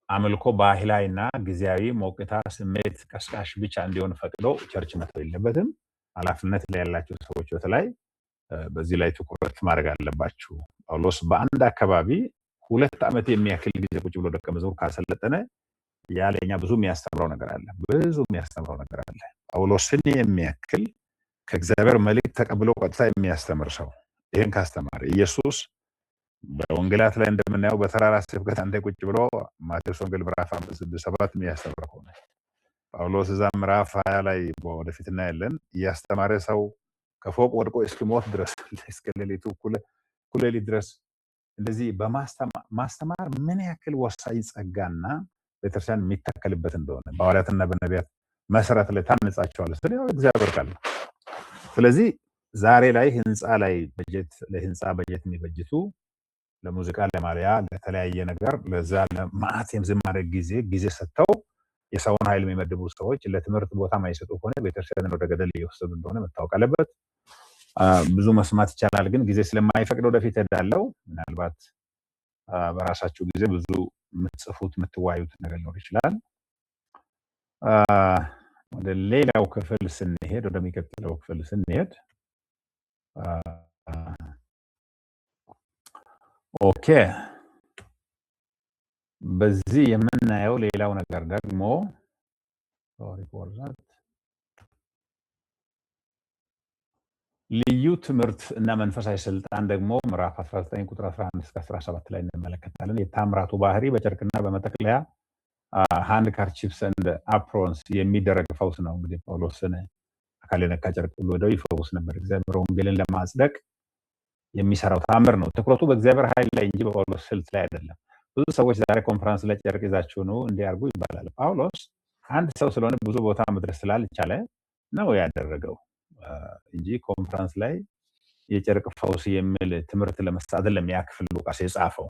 አምልኮ ባህላዊና ጊዜያዊ ሞቅታ ስሜት ቀስቃሽ ብቻ እንዲሆን ፈቅዶ ቸርች መተው የለበትም። ኃላፊነት ላይ ያላቸው ሰዎች በተለይ በዚህ ላይ ትኩረት ማድረግ አለባችሁ። ጳውሎስ በአንድ አካባቢ 2 ዓመት የሚያክል ጊዜ ቁጭ ብሎ ደቀ መዝሙር ካሰለጠነ ያለኛ ብዙ የሚያስተምረው ነገር አለ። ጳውሎስን የሚያክል ከእግዚአብሔር መልእክት ተቀብሎ ቀጥታ የሚያስተምር ሰው ይህን ካስተማረ ኢየሱስ በወንጌላት ላይ እንደምናየው በተራራ ስብከት አንተ ቁጭ ብሎ ማቴዎስ ወንጌል ምዕራፍ 5:7 የሚያስተምር ሆነ። ጳውሎስ እዛ ምዕራፍ 20 ላይ ወደፊት እናያለን እያስተማረ ሰው ከፎቅ ወድቆ እስኪሞት ድረስ እስከ ሌሊቱ እኩለ ሌሊት ድረስ እንደዚህ በማስተማር ምን ያክል ወሳኝ ጸጋና ቤተክርስቲያን የሚተከልበት እንደሆነ በሐዋርያትና በነቢያት መሰረት ላይ ታንጻቸዋለች። ስለዚህ እግዚአብሔር ቃል ነው። ስለዚህ ዛሬ ላይ ህንፃ ላይ ለህንፃ በጀት የሚበጅቱ ለሙዚቃ ለማሊያ ለተለያየ ነገር ለዛ ለማአቴም ዝማሬ ጊዜ ሰጥተው የሰውን ኃይል የሚመድቡ ሰዎች ለትምህርት ቦታ ማይሰጡ ከሆነ ቤተክርስቲያንን ወደ ገደል እየወሰዱ እንደሆነ መታወቅ አለበት። ብዙ መስማት ይቻላል፣ ግን ጊዜ ስለማይፈቅድ ወደፊት ሄዳለው። ምናልባት በራሳችሁ ጊዜ ብዙ የምትጽፉት የምትዋዩት ነገር ሊኖር ይችላል። ወደ ሌላው ክፍል ስንሄድ ወደሚቀጥለው ክፍል ስንሄድ ኦኬ በዚህ የምናየው ሌላው ነገር ደግሞ ልዩ ትምህርት እና መንፈሳዊ ስልጣን ደግሞ ምዕራፍ 19 ቁጥር 11 እስከ 17 ላይ እንመለከታለን። የታምራቱ ባህሪ በጨርቅና በመጠቅለያ ሃንድ ካርቺፍስ እንደ አፕሮንስ የሚደረግ ፈውስ ነው። እንግዲህ ጳውሎስን አካል የነካ ጨርቅ ብሎ ወደው ይፈውስ ነበር። እግዚአብሔር ወንጌልን ለማጽደቅ የሚሰራው ታምር ነው። ትኩረቱ በእግዚአብሔር ኃይል ላይ እንጂ በጳውሎስ ስልት ላይ አይደለም። ብዙ ሰዎች ዛሬ ኮንፈረንስ ላይ ጨርቅ ይዛችሁ ነው እንዲያርጉ ይባላል። ጳውሎስ አንድ ሰው ስለሆነ ብዙ ቦታ መድረስ ስላልቻለ ነው ያደረገው እንጂ ኮንፈረንስ ላይ የጨርቅ ፈውስ የሚል ትምህርት ለመስጠት አይደለም። ያ ክፍል ሉቃስ የጻፈው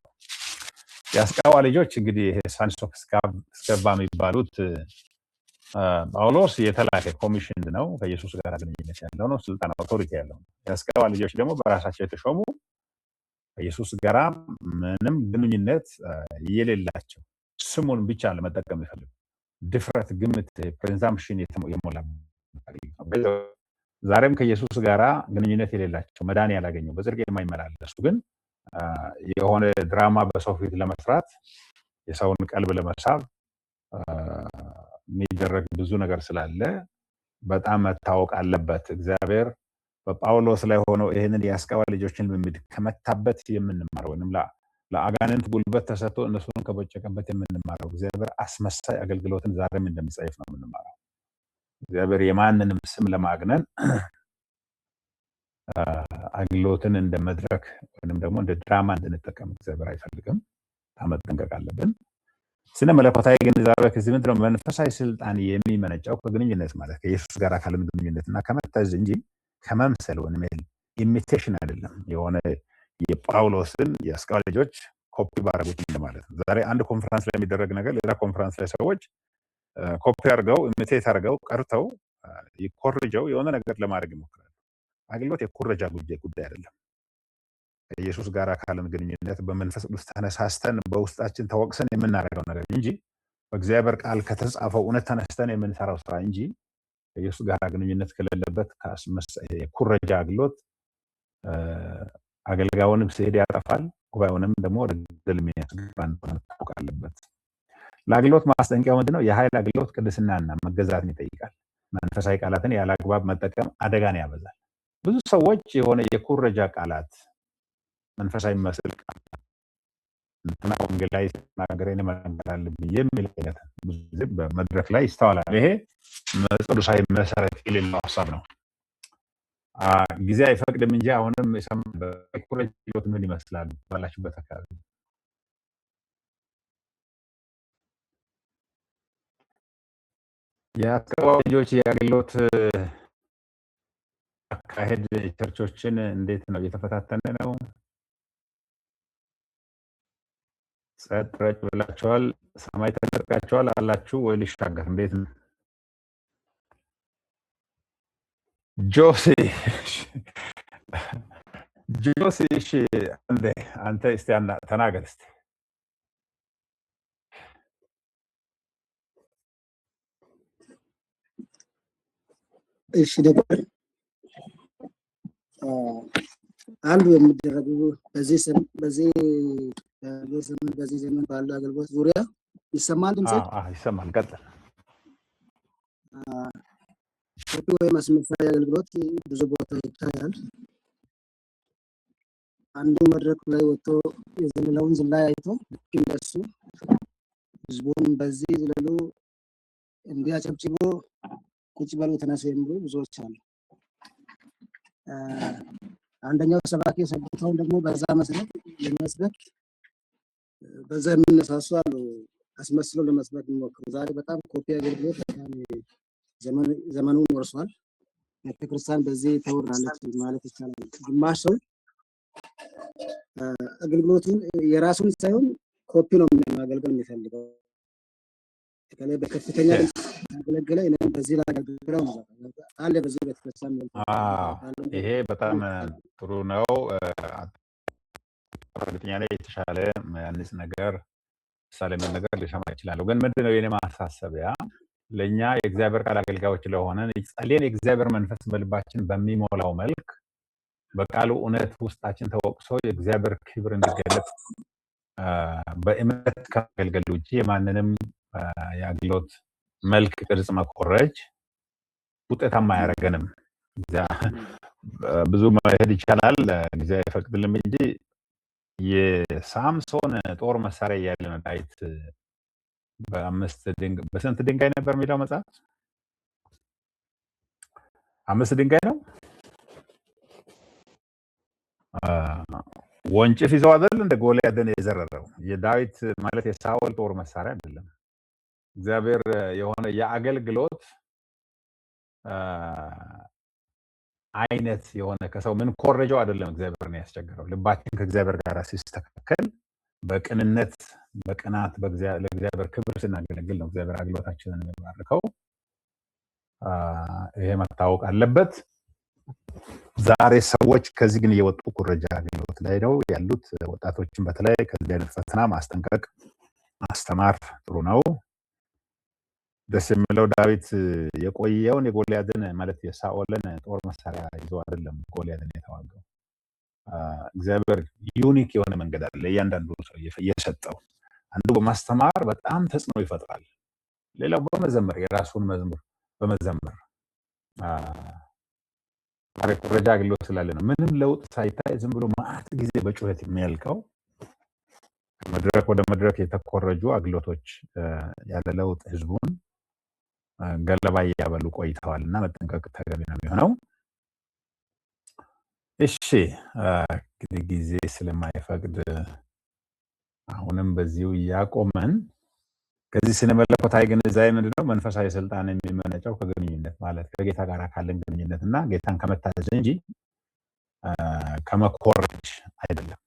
የአስቃዋ ልጆች እንግዲህ ሳንሶክ ስከባ የሚባሉት ጳውሎስ የተላከ ኮሚሽን ነው። ከኢየሱስ ጋር ግንኙነት ያለው ነው። ስልጣን አውቶሪቲ ያለው ነው። የአስቃዋ ልጆች ደግሞ በራሳቸው የተሾሙ ከኢየሱስ ጋር ምንም ግንኙነት የሌላቸው ስሙን ብቻ ለመጠቀም ይፈልጉ ድፍረት፣ ግምት፣ ፕሬዛምፕሽን የሞላ ዛሬም ከኢየሱስ ጋር ግንኙነት የሌላቸው መዳን ያላገኘው በጽድቅ የማይመላለሱ ግን የሆነ ድራማ በሰው ፊት ለመስራት የሰውን ቀልብ ለመሳብ የሚደረግ ብዙ ነገር ስላለ በጣም መታወቅ አለበት። እግዚአብሔር በጳውሎስ ላይ ሆኖ ይሄንን የአስቃዋ ልጆችን ልምምድ ከመታበት የምንማረው ወይንም ለአጋንንት ጉልበት ተሰጥቶ እነሱን ከቦጨቀበት የምንማረው እግዚአብሔር አስመሳይ አገልግሎትን ዛሬም እንደሚጸይፍ ነው የምንማረው። እግዚአብሔር የማንንም ስም ለማግነን አገልግሎትን እንደ መድረክ ወይንም ደግሞ እንደ ድራማ እንድንጠቀም እግዚአብሔር አይፈልግም። መጠንቀቅ አለብን። ስነ መለኮታዊ ግንዛቤ ከዚህ ምንድነው? መንፈሳዊ ስልጣን የሚመነጨው ከግንኙነት ማለት ከኢየሱስ ጋር ካለን ግንኙነትና ከመታዘዝ እንጂ ከመምሰል ወይም ኢሚቴሽን አይደለም። የሆነ የጳውሎስን የአስቃዋ ልጆች ኮፒ ባረጉት ማለት ነው። ዛሬ አንድ ኮንፈረንስ ላይ የሚደረግ ነገር ሌላ ኮንፈረንስ ላይ ሰዎች ኮፒ አድርገው ኢሚቴት አድርገው ቀርተው ይኮርጀው የሆነ ነገር ለማድረግ ይሞክራሉ። አገልግሎት የኩረጃ ጉዳይ አይደለም። ከኢየሱስ ጋር ካለን ግንኙነት በመንፈስ ቅዱስ ተነሳስተን በውስጣችን ተወቅሰን የምናደርገው ነገር እንጂ በእግዚአብሔር ቃል ከተጻፈው እውነት ተነስተን የምንሰራው ስራ እንጂ ከኢየሱስ ጋር ግንኙነት ከሌለበት የኩረጃ አገልግሎት አገልጋዩንም ሲሄድ ያጠፋል፣ ጉባኤውንም ደግሞ ወደ ገደል የሚያስገባ እንደሆነ ታውቅ አለበት። ለአገልግሎት ማስጠንቀቂያው ምንድነው? የኃይል አገልግሎት ቅድስናና መገዛትን ይጠይቃል። መንፈሳዊ ቃላትን ያለ አግባብ መጠቀም አደጋን ያበዛል። ብዙ ሰዎች የሆነ የኩረጃ ቃላት መንፈሳዊ መስል እንትና ወንጌላዊ ሲናገር እኔ መናገር አለብኝ የሚል አይነት ብዙ ጊዜ በመድረክ ላይ ይስተዋላል። ይሄ ቅዱሳዊ መሰረት የሌለው ሀሳብ ነው። ጊዜ አይፈቅድም እንጂ አሁንም የኩረጃ ህይወት ምን ይመስላል ባላችሁበት አካባቢ? የአካባቢ ልጆች የአገልግሎት አካሄድ ቸርቾችን እንዴት ነው እየተፈታተነ ነው? ጸጥ ረጭ ብላችኋል? ሰማይ ተነጥቃችኋል አላችሁ ወይ ልሻገር? እንዴት ነው ጆሲ? ጆሲ እሺ፣ አንተ እስቲ ተናገር እስቲ። እሺ ነበር አንዱ የሚደረጉ በዚህ ዘመን ባለው አገልግሎት ዙሪያ ይሰማል ድምጽ? ይሰማል። ቀጥል። ኮፒ ወይም አስመሳይ አገልግሎት ብዙ ቦታ ይታያል። አንዱ መድረክ ላይ ወጥቶ የዘለለውን ዝላይ አይቶ ልክ እንደሱ ህዝቡን በዚህ ዝለሉ እንዲያጨብጭቦ ቁጭ በሉ ተነሱ የሚሉ ብዙዎች አሉ። አንደኛው ሰባኪ ሰብከውን ደግሞ በዛ መሰረት ለመስበክ በዛ የሚነሳሱ አሉ። አስመስለው ለመስበክ የሚሞክሩ ዛሬ በጣም ኮፒ አገልግሎት ዘመኑን ወርሷል። ቤተክርስቲያን በዚህ ተወራለች ማለት ይቻላል። ግማሽ ሰው አገልግሎቱን የራሱን ሳይሆን ኮፒ ነው ማገልገል የሚፈልገው። ከላይ በከፍተኛ ያገለገለ እኔም በዚህ ላይ አገልግሎት አለ። በዚህ ቤተክርስቲያን ይሄ በጣም ጥሩ ነው። እርግጠኛ ነኝ የተሻለ ያንስ ነገር ሳለምን ነገር ሊሰማ ይችላል። ግን ምንድነው የኔ ማሳሰቢያ ለኛ የእግዚአብሔር ቃል አገልጋዮች ለሆነን ጸልየን የእግዚአብሔር መንፈስ በልባችን በሚሞላው መልክ በቃሉ እውነት ውስጣችን ተወቅሶ የእግዚአብሔር ክብር እንዲገለጥ በእምነት ከማገልገል ውጪ የማንንም የአገልግሎት መልክ ቅርጽ መኮረጅ ውጤታማ አያደርገንም። ብዙ መሄድ ይቻላል ጊዜ አይፈቅድልም እንጂ የሳምሶን ጦር መሳሪያ ያለ ነው ዳዊት በስንት ድንጋይ ነበር የሚለው መጽሐፍ? 5 ድንጋይ ነው። ወንጭፍ ይዘው አይደል እንደ ጎልያድን የዘረረው። የዳዊት ማለት የሳኦል ጦር መሳሪያ አይደለም። እግዚአብሔር የሆነ የአገልግሎት አይነት የሆነ ከሰው ምን ኮረጀው አይደለም እግዚአብሔርን ያስቸገረው። ልባችን ከእግዚአብሔር ጋር ሲስተካከል በቅንነት በቅናት ለእግዚአብሔር ክብር ስናገለግል ነው እግዚአብሔር አገልግሎታችንን የሚባርከው። ይሄ መታወቅ አለበት። ዛሬ ሰዎች ከዚህ ግን እየወጡ ኩረጃ አገልግሎት ላይ ነው ያሉት። ወጣቶችን በተለይ ከዚህ አይነት ፈተና ማስጠንቀቅ ማስተማር ጥሩ ነው። ደስ የሚለው ዳዊት የቆየውን የጎልያድን ማለት የሳኦልን ጦር መሳሪያ ይዞ አይደለም ጎልያድን የተዋጋው። እግዚአብሔር ዩኒክ የሆነ መንገድ አለ ለእያንዳንዱ ሰው የሰጠው። አንዱ በማስተማር በጣም ተጽዕኖ ይፈጥራል። ሌላው በመዘመር የራሱን መዝሙር በመዘመር ኩረጃ አገልግሎት ስላለ ነው ምንም ለውጥ ሳይታይ ዝም ብሎ ማአት ጊዜ በጩኸት የሚያልቀው። ከመድረክ ወደ መድረክ የተኮረጁ አገልግሎቶች ያለ ለውጥ ህዝቡን ገለባ እያበሉ ቆይተዋል እና መጠንቀቅ ተገቢ ነው የሚሆነው። እሺ እንግዲህ ጊዜ ስለማይፈቅድ አሁንም በዚሁ እያቆመን ከዚህ ስነ መለኮታዊ ግንዛቤ ምንድነው? መንፈሳዊ ስልጣን የሚመነጨው ከግንኙነት ማለት ከጌታ ጋር ካለን ግንኙነት እና ጌታን ከመታዘዝ እንጂ ከመኮረጅ አይደለም።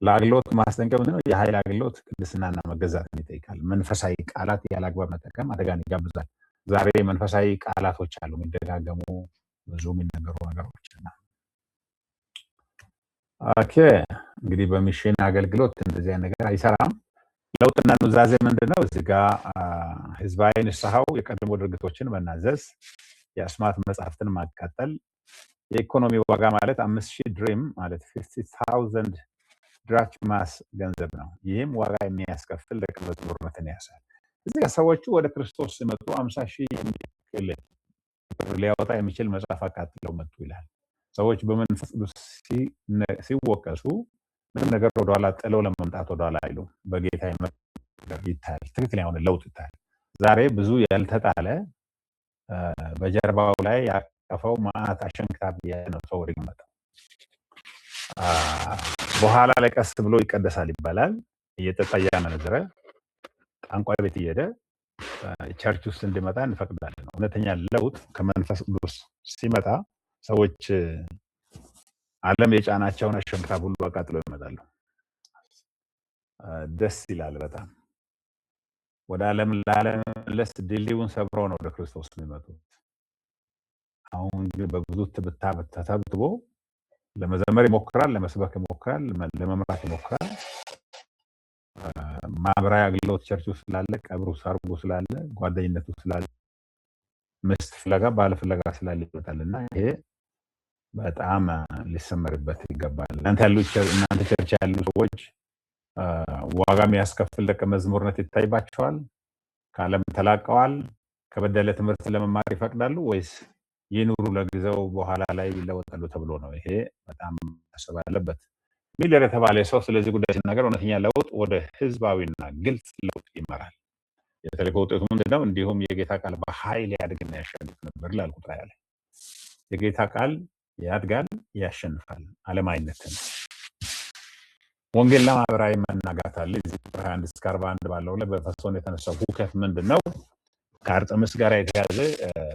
ለአገልግሎት ማስጠንቀቅ ምንድነው? የኃይል አገልግሎት ቅድስናና መገዛትን ይጠይቃል። መንፈሳዊ ቃላት ያላግባብ መጠቀም አደጋን ይጋብዛል። ዛሬ መንፈሳዊ ቃላቶች አሉ የሚደጋገሙ ብዙ የሚነገሩ ነገሮችና ኦኬ እንግዲህ በሚሽን አገልግሎት እንደዚህ አይነት ነገር አይሰራም። ለውጥና ኑዛዜ ምንድነው? እዚህ ጋር ህዝባዊ ንስሐው የቀድሞ ድርጊቶችን መናዘዝ፣ የአስማት መጽሐፍትን ማቃጠል፣ የኢኮኖሚ ዋጋ ማለት 5000 ድሪም ማለት 50000 ድራችማስ ገንዘብ ነው። ይህም ዋጋ የሚያስከፍል ደቀ መዝሙርነትን ያሳያል። እዚህ ጋር ሰዎቹ ወደ ክርስቶስ ሲመጡ 50000 የሚል ሊያወጣ የሚችል መጽሐፍ አቃጥለው መጡ ይላል። ሰዎች በመንፈስ ቅዱስ ሲወቀሱ ምንም ነገር ወደኋላ ጥለው ለመምጣት ወደኋላ አይሉ። በጌታ ይታያል፣ ትክክል የሆነ ለውጥ ይታያል። ዛሬ ብዙ ያልተጣለ በጀርባው ላይ ያቀፈው መዓት አሸንክታብ ነው ሰው ወደ መጣ በኋላ ላይ ቀስ ብሎ ይቀደሳል ይባላል። እየጠጣ እያመነዘረ ጠንቋይ ቤት እየሄደ ቸርች ውስጥ እንዲመጣ እንፈቅዳለን። እውነተኛ ለውጥ ከመንፈስ ቅዱስ ሲመጣ ሰዎች ዓለም የጫናቸውን አሸንክታብ ሁሉ አቃጥለው ይመጣሉ። ደስ ይላል በጣም። ወደ ዓለም ላለመመለስ ድልድዩን ሰብረው ነው ወደ ክርስቶስ የሚመጡት። አሁን ግን በብዙ ተተብትቦ ለመዘመር ይሞክራል፣ ለመስበክ ይሞክራል፣ ለመምራት ይሞክራል። ማህበራዊ አገልግሎት ቸርች ውስጥ ስላለ፣ ቀብሩ ሰርጉ ስላለ፣ ጓደኝነቱ ስላለ፣ ምስት ፍለጋ ባለ ፍለጋ ስላለ ይወጣልና ይሄ በጣም ሊሰመርበት ይገባል። እናንተ ቸርች ያሉ ሰዎች ዋጋ የሚያስከፍል ደቀ መዝሙርነት ይታይባቸዋል? ከዓለም ተላቀዋል? ከበደለ ትምህርት ለመማር ይፈቅዳሉ ወይስ ይኑሩ ለጊዜው በኋላ ላይ ይለወጣሉ ተብሎ ነው? ይሄ በጣም ማሰብ አለበት። ሚለር የተባለ ሰው ስለዚህ ጉዳይ ሲናገር እውነተኛ ለውጥ ወደ ህዝባዊና ግልጽ ለውጥ ይመራል። የተልእኮ ውጤቱ ምንድነው? እንዲሁም የጌታ ቃል በኃይል ያድግና ያሸንፍ ነበር ይላል ቁጥር 20 ላይ። የጌታ ቃል ያድጋል፣ ያሸንፋል ዓለማዊነትን። ወንጌልና ማህበራዊ መናጋት አለ። እዚህ ቁጥር 21 እስከ 41 ባለው ላይ በኤፌሶን የተነሳው ሁከት ምንድነው? ከአርጤምስ ጋር የተያዘ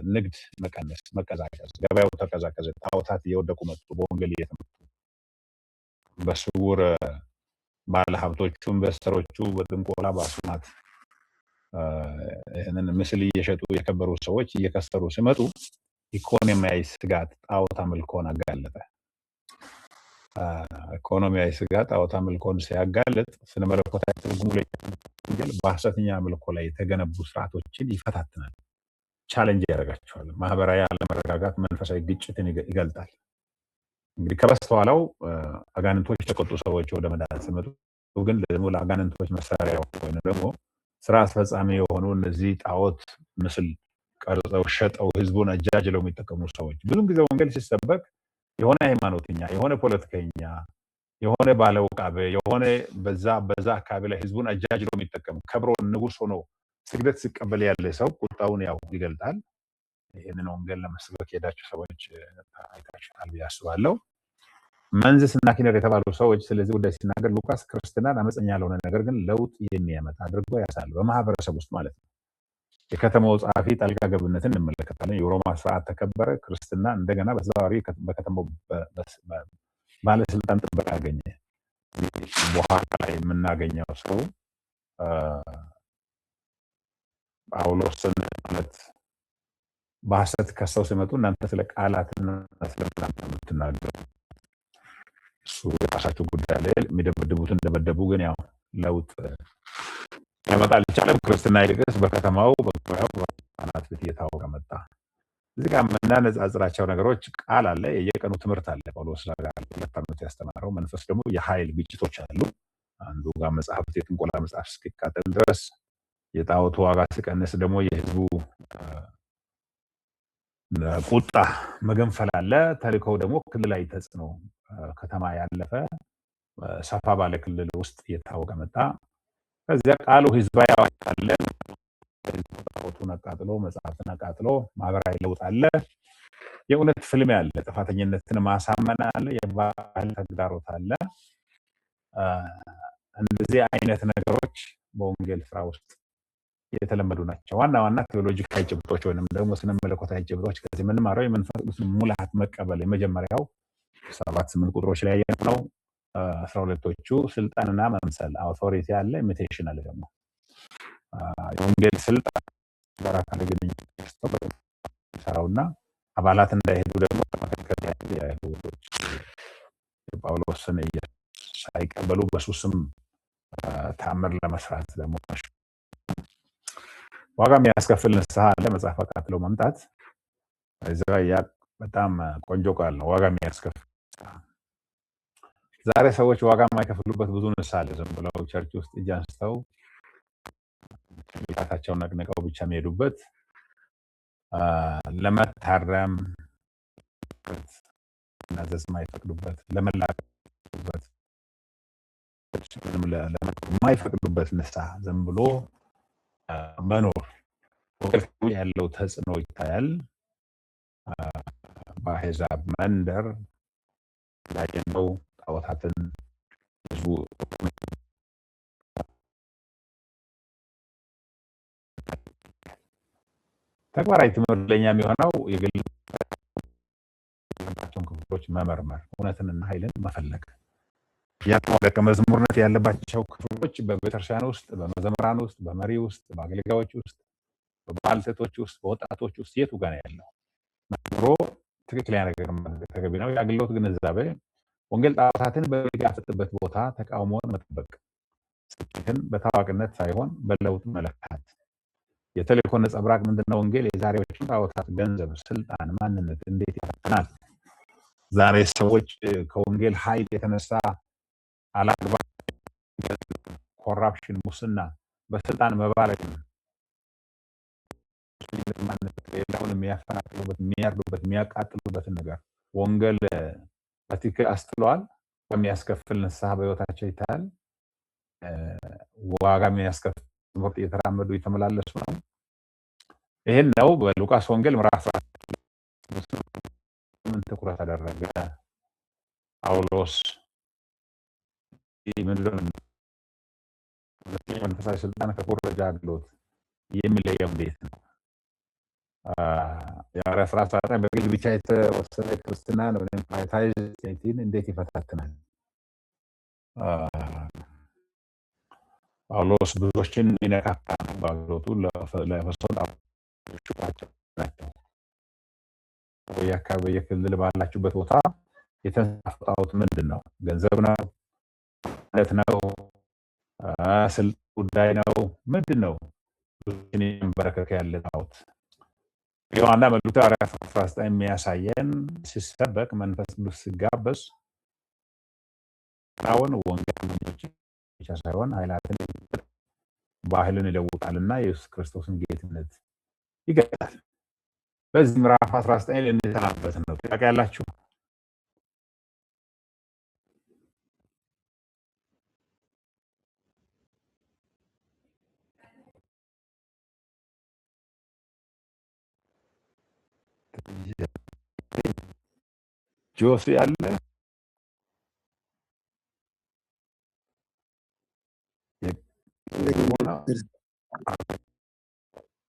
ንግድ መቀነስ፣ መቀዛቀዝ፣ ገበያው ተቀዛቀዘ፣ ጣዖታት እየወደቁ መጡ፣ በወንጌል እየተመቱ በስውር ባለሀብቶቹ ኢንቨስተሮቹ በጥንቆላ በአስማት ይህንን ምስል እየሸጡ የከበሩ ሰዎች እየከሰሩ ሲመጡ ኢኮኖሚያዊ ስጋት ጣዖት አምልኮን አጋለጠ። ኢኮኖሚያዊ ስጋት ጣዖት አምልኮን ሲያጋልጥ ስነ መለኮታዊ ትርጉሙ ላይ በሐሰተኛ አምልኮ ላይ የተገነቡ ስርዓቶችን ይፈታትናል፣ ቻሌንጅ ያደርጋቸዋል። ማህበራዊ አለመረጋጋት መንፈሳዊ ግጭትን ይገልጣል። እንግዲህ ከበስተኋላው አጋንንቶች የተቆጡ ሰዎች ወደ መዳን ሲመጡ ግን ደግሞ ለአጋንንቶች መሳሪያ ወይም ደግሞ ስራ አስፈጻሚ የሆኑ እነዚህ ጣዖት ምስል ቀርጸው ሸጠው ህዝቡን አጃጅለው የሚጠቀሙ ሰዎች ብዙም ጊዜ ወንጌል ሲሰበክ የሆነ ሃይማኖተኛ፣ የሆነ ፖለቲከኛ፣ የሆነ ባለውቃቤ፣ የሆነ በዛ አካባቢ ላይ ህዝቡን አጃጅለው የሚጠቀሙ ከብሮ ንጉስ ሆኖ ስግደት ሲቀበል ያለ ሰው ቁጣውን ያው ይገልጣል። ይህንን ወንጌል ለመስበክ የሄዳችሁ ሰዎች አይታችኋል ብዬ አስባለሁ። መንዝስ እና ኪነር የተባሉ ሰዎች ስለዚህ ጉዳይ ሲናገር ሉቃስ ክርስትናን አመፀኛ ያልሆነ ነገር ግን ለውጥ የሚያመጣ አድርጎ ያሳል፣ በማህበረሰብ ውስጥ ማለት ነው። የከተማው ጸሐፊ ጣልቃ ገብነትን እንመለከታለን። የሮማ ስርዓት ተከበረ፣ ክርስትና እንደገና በተዘዋዋሪ በከተማው ባለስልጣን ጥበቃ አገኘ። በኋላ ላይ የምናገኘው ሰው ጳውሎስን ማለት በሐሰት ከሰው ሲመጡ እናንተ ስለ ቃላትና ስለ ምናምን የምትናገሩ እሱ የራሳቸው ጉዳይ ላይ የሚደበድቡትን እንደበደቡ፣ ግን ያው ለውጥ ያመጣ አልቻለም። ክርስትና ይልቅስ በከተማው በገበያው በህፃናት ቤት እየታወቀ መጣ። እዚህ ጋር የምናነጻጽራቸው ነገሮች ቃል አለ፣ የየቀኑ ትምህርት አለ። ጳውሎስ ጋር 2 ዓመት ያስተማረው መንፈስ ደግሞ የኃይል ግጭቶች አሉ። አንዱ ጋር መጽሐፍት የጥንቆላ መጽሐፍ እስኪቃጠል ድረስ፣ የጣዖቱ ዋጋ ሲቀንስ ደግሞ የህዝቡ ቁጣ መገንፈል አለ። ተልእኮው ደግሞ ክልላዊ ተጽዕኖ ከተማ ያለፈ ሰፋ ባለ ክልል ውስጥ እየታወቀ መጣ። ከዚያ ቃሉ ህዝባዊ አዋጅ አለ። ጣዖቱን አቃጥሎ መጽሐፍን አቃጥሎ ማህበራዊ ለውጥ አለ። የእውነት ፍልሚያ አለ። ጥፋተኝነትን ማሳመን አለ። የባህል ተግዳሮት አለ። እንደዚህ አይነት ነገሮች በወንጌል ስራ ውስጥ የተለመዱ ናቸው። ዋና ዋና ቴዎሎጂካዊ ጭብጦች ወይንም ደግሞ ስነ መለኮታዊ ጭብጦች ከዚህ የምንማረው የመንፈስ ቅዱስ ሙላት መቀበል የመጀመሪያው 7-8 ቁጥሮች ላይ ያለው 12ቶቹ ስልጣንና መምሰል አውቶሪቲ አለ፣ ኢሚቴሽን አለ። ደግሞ የወንጌል ስልጣን በራካለ ግንኙነት ሰራውና አባላት እንዳይሄዱ ደግሞ ተመከከለ የአይሁዶች የጳውሎስን ሳይቀበሉ በሱ ስም ተአምር ለመስራት ደግሞ ዋጋ የሚያስከፍል ንስሐ አለ። መጽሐፍ አቃጥሎ መምጣት ያ በጣም ቆንጆ ቃል ነው። ዋጋ የሚያስከፍል ዛሬ ሰዎች ዋጋ የማይከፍሉበት ብዙ ንስሐ አለ። ዝም ብለው ቸርች ውስጥ እጅ አንስተው ጭንቅላታቸውን ነቅንቀው ብቻ የሚሄዱበት ለመታረም ለመናዘዝ የማይፈቅዱበት ለመላበት የማይፈቅዱበት ንስሐ ዝም ብሎ መኖር ያለው ተጽዕኖ ይታያል። በአሕዛብ መንደር ላይ ነው ጣዖታትን ህዝቡ ተግባራዊ ትምህርት ለኛ የሚሆነው የግል ክፍሎች መመርመር፣ እውነትንና ኃይልን መፈለግ። ደቀ መዝሙርነት ያለባቸው ክፍሎች በቤተክርስቲያን ውስጥ፣ በመዘምራን ውስጥ፣ በመሪ ውስጥ፣ በአገልጋዮች ውስጥ፣ በባልቴቶች ውስጥ፣ በወጣቶች ውስጥ የቱ ጋር ነው ያለው? መኖሮ ትክክለኛ ነገር ተገቢ ነው። የአገልግሎት ግንዛቤ ወንጌል ጣዖታትን በሚጋፈጥበት ቦታ ተቃውሞን መጠበቅ፣ ስኬትን በታዋቂነት ሳይሆን በለውጥ መለካት። የተልእኮ ነጸብራቅ ምንድነው? ወንጌል የዛሬዎችን ጣዖታት ገንዘብ፣ ስልጣን፣ ማንነት እንዴት ይፈትናል? ዛሬ ሰዎች ከወንጌል ኃይል የተነሳ አላግባብ ኮራፕሽን፣ ሙስና፣ በስልጣን መባለግ ሌላውን የሚያፈናቅሉበት፣ የሚያርዱበት፣ የሚያቃጥሉበትን ነገር ወንጌል በትክክል አስጥለዋል። በሚያስከፍል ንስሐ በህይወታቸው ይታያል። ዋጋ የሚያስከፍል ትምህርት እየተራመዱ የተመላለሱ ነው። ይህን ነው በሉቃስ ወንጌል ምዕራፍ ምን ትኩረት አደረገ? ጳውሎስ መንፈሳዊ ስልጣን ከኮረጃ አገልግሎት የሚለየው እንዴት ነው? የሐዋርያት ሥራ 19 በግል ብቻ የተወሰነ ክርስትና ነው ፕራይታይዝን እንዴት ይፈታትናል? ጳውሎስ ብዙዎችን የሚነካካ ነው። በአገልግሎቱ ለኤፌሶን ናቸው። በየአካባቢ በየክልል ባላችሁበት ቦታ የተንሳፈጣውት ምንድን ነው? ገንዘብ ነው? እውነት ነው? ስልጣን ጉዳይ ነው? ምንድን ነው? ብዙዎችን የሚንበረከክ ያለ ጣዖት ዮሐና መልእክቱ ሐዋርያት 19 የሚያሳየን ሲሰበክ መንፈስ ቅዱስ ሲጋበዝ አሁን ወንጌላውያኖች ብቻ ሳይሆን ኃይላትን ባህልን ይለውጣልና የኢየሱስ ክርስቶስን ጌትነት ይገልጣል። በዚህ ምዕራፍ 19 ልንተናበት ነው። ጥያቄ ያላችሁ? ጆሲ ያለ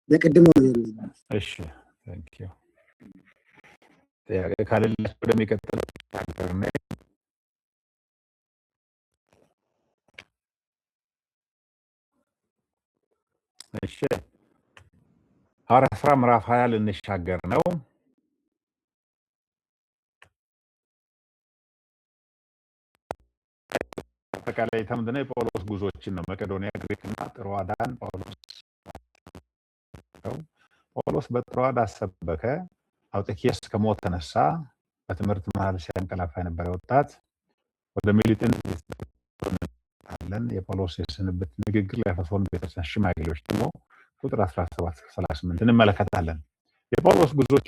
የቅድሞ ነው። እሺ ታንክ ዩ። ጥያቄ ካለላችሁ ወደሚቀጥለው ተናገርና እሺ ሐዋርያት ሥራ ምዕራፍ 20 ልንሻገር ነው። አጠቃላይ ምንድነው? የጳውሎስ ጉዞዎችን ነው። መቄዶንያ፣ ግሪክና ጥሮአዳን ጳውሎስ በጥሮአዳ ሰበከ። አውጤኪየስ ከሞት ተነሳ። በትምህርት መሀል ሲያንቀላፋ የነበረ ወጣት ወደ ሚሊጥን አለን። የጳውሎስ የስንብት ንግግር ለኤፌሶን ቤተክርስቲያን ሽማግሌዎች ደግሞ ቁጥር 17-38 እንመለከታለን። የጳውሎስ ጉዞዎች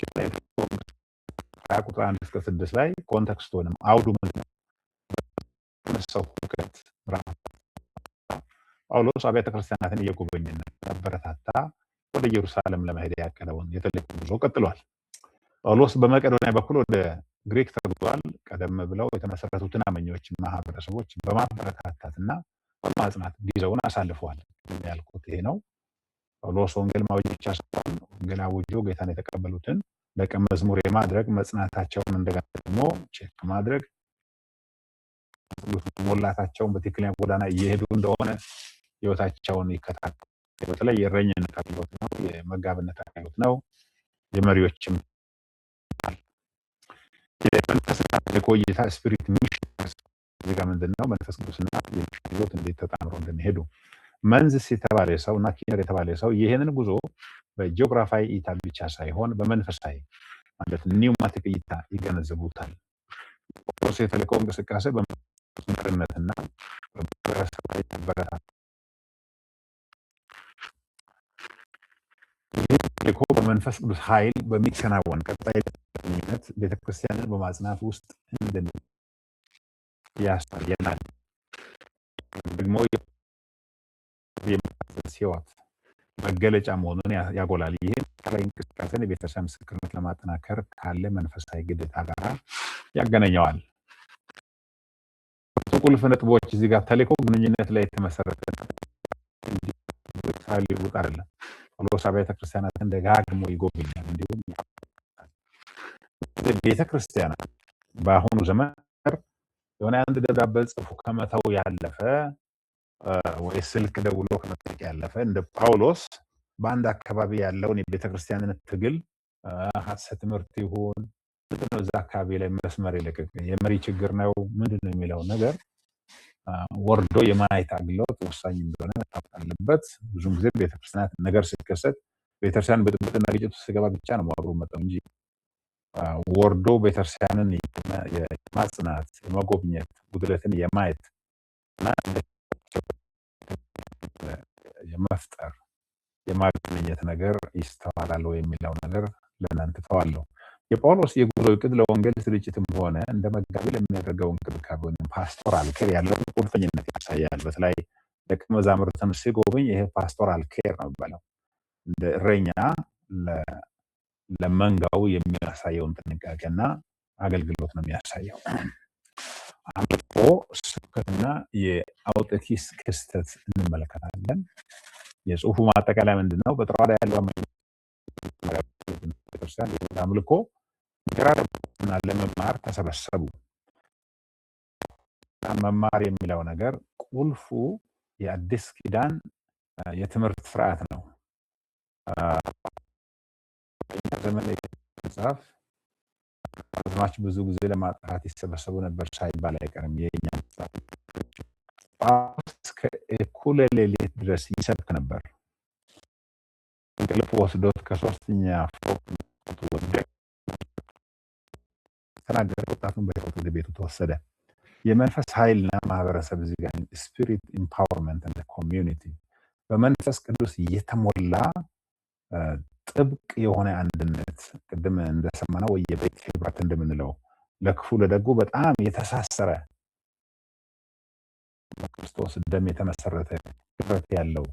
ቁጥር 1 እስከ 6 ላይ ኮንቴክስቱንም አውዱ ምንድነው? ሰው ሁከት ጳውሎስ አብያተ ክርስቲያናትን እየጎበኘና ያበረታታ ወደ ኢየሩሳሌም ለመሄድ ያቀደውን የተልእኮ ጉዞ ቀጥሏል። ጳውሎስ በመቄዶንያ በኩል ወደ ግሪክ ተጉዟል። ቀደም ብለው የተመሰረቱትን አማኞች ማህበረሰቦች በማበረታታትና በማጽናት ጊዜውን አሳልፈዋል። ያልኩት ይሄ ነው። ጳውሎስ ወንጌል ማወጅ ብቻ ሳይሆን ወንጌል አውጆ ጌታን የተቀበሉትን ደቀ መዝሙር የማድረግ መጽናታቸውን እንደገና ደግሞ ቼክ ማድረግ ሞላታቸውን በትክክለኛ ጎዳና እየሄዱ እንደሆነ ህይወታቸውን ይከታተላል። በተለይ የእረኝነት አገልግሎት ነው፣ የመጋቢነት አገልግሎት ነው፣ የመሪዎችም የመንፈስ ቆይታ ስፒሪት ሚሽን እዚህ ጋር ምንድነው? መንፈስ ቅዱስና የህይወት እንዴት ተጣምረው እንደሚሄዱ መንዝስ የተባለ ሰው እና ኪነር የተባለ ሰው ይሄንን ጉዞ በጂኦግራፊያዊ እይታ ብቻ ሳይሆን በመንፈሳዊ ማለት ኒውማቲክ እይታ ይገነዘቡታል። ጳውሎስ የተልእኮ እንቅስቃሴ በመሪነትና በማህበረሰባዊ ተበረታታ ተልእኮ በመንፈስ ቅዱስ ኃይል በሚከናወን ቀጣይ በእርግጠኝነት ቤተክርስቲያንን በማጽናት ውስጥ ያሳየናል። ደግሞ የመንፈስ ሕይወት መገለጫ መሆኑን ያጎላል። ይህም ከላይ እንቅስቃሴን የቤተክርስቲያን ምስክርነት ለማጠናከር ካለ መንፈሳዊ ግዴታ ጋር ያገናኘዋል። ቁልፍ ነጥቦች እዚህ ጋር ተልእኮ ግንኙነት ላይ የተመሰረተ ሊውጥ አይደለም። ጳውሎስ አብያተ ክርስቲያናትን ደጋግሞ ይጎበኛል። እንዲሁም ቤተክርስቲያናት በአሁኑ ዘመን የሆነ አንድ ደብዳቤ ጽፎ ከመተው ያለፈ ወይ ስልክ ደውሎ ከመጠየቅ ያለፈ እንደ ጳውሎስ በአንድ አካባቢ ያለውን የቤተክርስቲያንን ትግል ሐሰት ትምህርት ይሁን ምንድነው እዛ አካባቢ ላይ መስመር ይለቀቅ የመሪ ችግር ነው ምንድነው የሚለው ነገር ወርዶ የማየት አግሎት ወሳኝ እንደሆነ መታወቅ አለበት። ብዙም ጊዜ ቤተክርስቲያናት ነገር ሲከሰት ቤተክርስቲያን በጥብጥና ግጭት ሲገባ ብቻ ነው ማብሩ መጣው እንጂ ወርዶ ቤተክርስቲያንን የማጽናት የመጎብኘት ጉድለትን የማየት እና የመፍጠር የማግኘት ነገር ይስተዋላል የሚለው ነገር ለእናንተ ተዋለሁ። የጳውሎስ የጉዞ እቅድ ለወንጌል ስርጭትም ሆነ እንደ መጋቢ ለሚያደርገው እንክብካቤ ወይም ፓስቶራል ኬር ያለውን ቁርጠኝነት ያሳያል። በተለይ ደቀ መዛሙርትን ሲጎበኝ ይሄ ፓስቶራል ኬር ነው የሚባለው። እንደ እረኛ ለመንጋው የሚያሳየውን ጥንቃቄና አገልግሎት ነው የሚያሳየው። አምልኮ፣ ስብከትና የአውጤቲስ ክስተት እንመለከታለን። የጽሁፉ ማጠቃለያ ምንድነው? በጥራዳ ያለው ቤተክርስቲያን አምልኮ ገራርና ለመማር ተሰበሰቡ። መማር የሚለው ነገር ቁልፉ የአዲስ ኪዳን የትምህርት ስርዓት ነው። ዘመን መጽሐፍ አዝማች ብዙ ጊዜ ለማጥራት ይሰበሰቡ ነበር ሳይባል አይቀርም። የኛ መጽሐፍ እስከ እኩለ ሌሊት ድረስ ይሰብክ ነበር። እንቅልፍ ወስዶት ከሶስተኛ ፎቅ ወደ ተናገረ። ወጣቱን በሕይወት ወደ ቤቱ ተወሰደ። የመንፈስ ኃይልና ማህበረሰብ እዚህ ጋር ስፒሪት ኢምፓወርመንት እንደ ኮሚዩኒቲ በመንፈስ ቅዱስ የተሞላ ጥብቅ የሆነ አንድነት ቅድም እንደሰማነው ወይ የቤት ህብረት እንደምንለው ለክፉ ለደጉ በጣም የተሳሰረ በክርስቶስ ደም የተመሰረተ ህብረት ያለው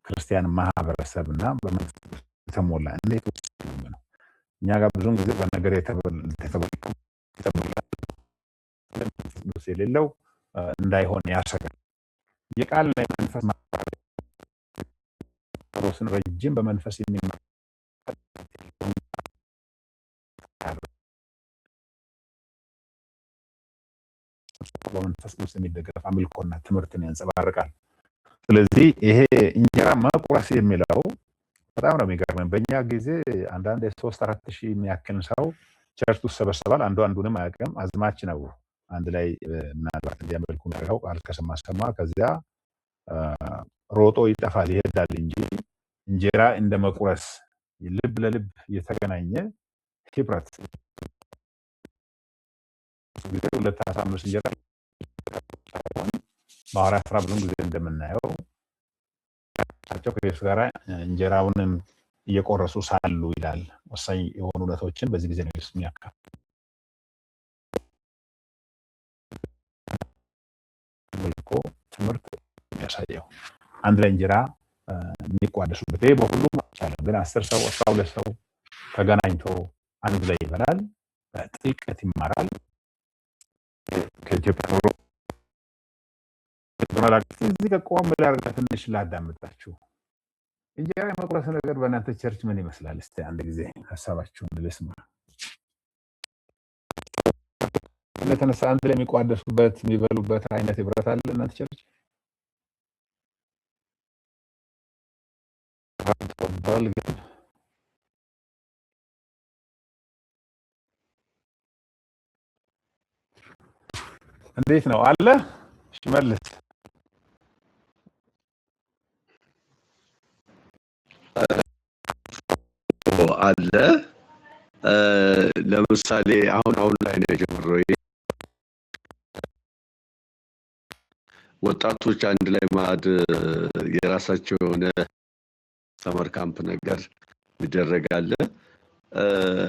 ክርስቲያን ማህበረሰብና በመንፈስ የተሞላ እንዴት ነው? እኛ ጋር ብዙውን ጊዜ በነገር የተበላ የሌለው እንዳይሆን ያሰጋል። የቃል ላይ መንፈስ ጳውሎስን ረጅም በመንፈስ የሚመራ በመንፈስ ቅዱስ የሚደገፍ አምልኮና ትምህርትን ያንጸባርቃል። ስለዚህ ይሄ እንጀራ መቁረስ የሚለው በጣም ነው የሚገርመን። በእኛ ጊዜ አንዳንድ 3-4 ሺህ የሚያክል ሰው ቸርች ውስጥ ሰበሰባል። አንዱ አንዱንም አያውቅም። አዝማች ነው አንድ ላይ ምናልባት እንዲያመልኩ የሚያደርገው ቃል ከሰማ ከዚያ ሮጦ ይጠፋል ይሄዳል እንጂ እንጀራ እንደ መቁረስ ልብ ለልብ የተገናኘ ህብረት ጊዜ 2 ዓሣ 5 እንጀራ በሐዋርያት ሥራ ብዙም ጊዜ እንደምናየው ከኢየሱስ ጋር እንጀራውንም እየቆረሱ ሳሉ ይላል። ወሳኝ የሆኑ እውነቶችን በዚህ ጊዜ ነው ኢየሱስ የሚያካፍለው። መልኮ ትምህርት የሚያሳየው አንድ ላይ እንጀራ የሚቋደሱበት ይሄ በሁሉም አይቻልም፣ ግን 10 ሰው 12 ሰው ተገናኝቶ አንድ ላይ ይበላል፣ በጥልቀት ይማራል። ከኢትዮጵያ ኑሮ እዚህ ጋር ቆም ብላ ትንሽ ላዳምጣችሁ። እንጀራ የመቁረስ ነገር በእናንተ ቸርች ምን ይመስላል? እስቲ አንድ ጊዜ ሀሳባችሁን ልስማ። ለተነሳ አንድ ላይ የሚቋደሱበት የሚበሉበት አይነት ህብረት አለ እናንተ ቸርች? እንዴት ነው አለ? እሺ መልስ። አለ ለምሳሌ አሁን ላይ ነው የጀመረው። ወጣቶች አንድ ላይ ማዕድ የራሳቸው የሆነ ሰመር ካምፕ ነገር ይደረጋል።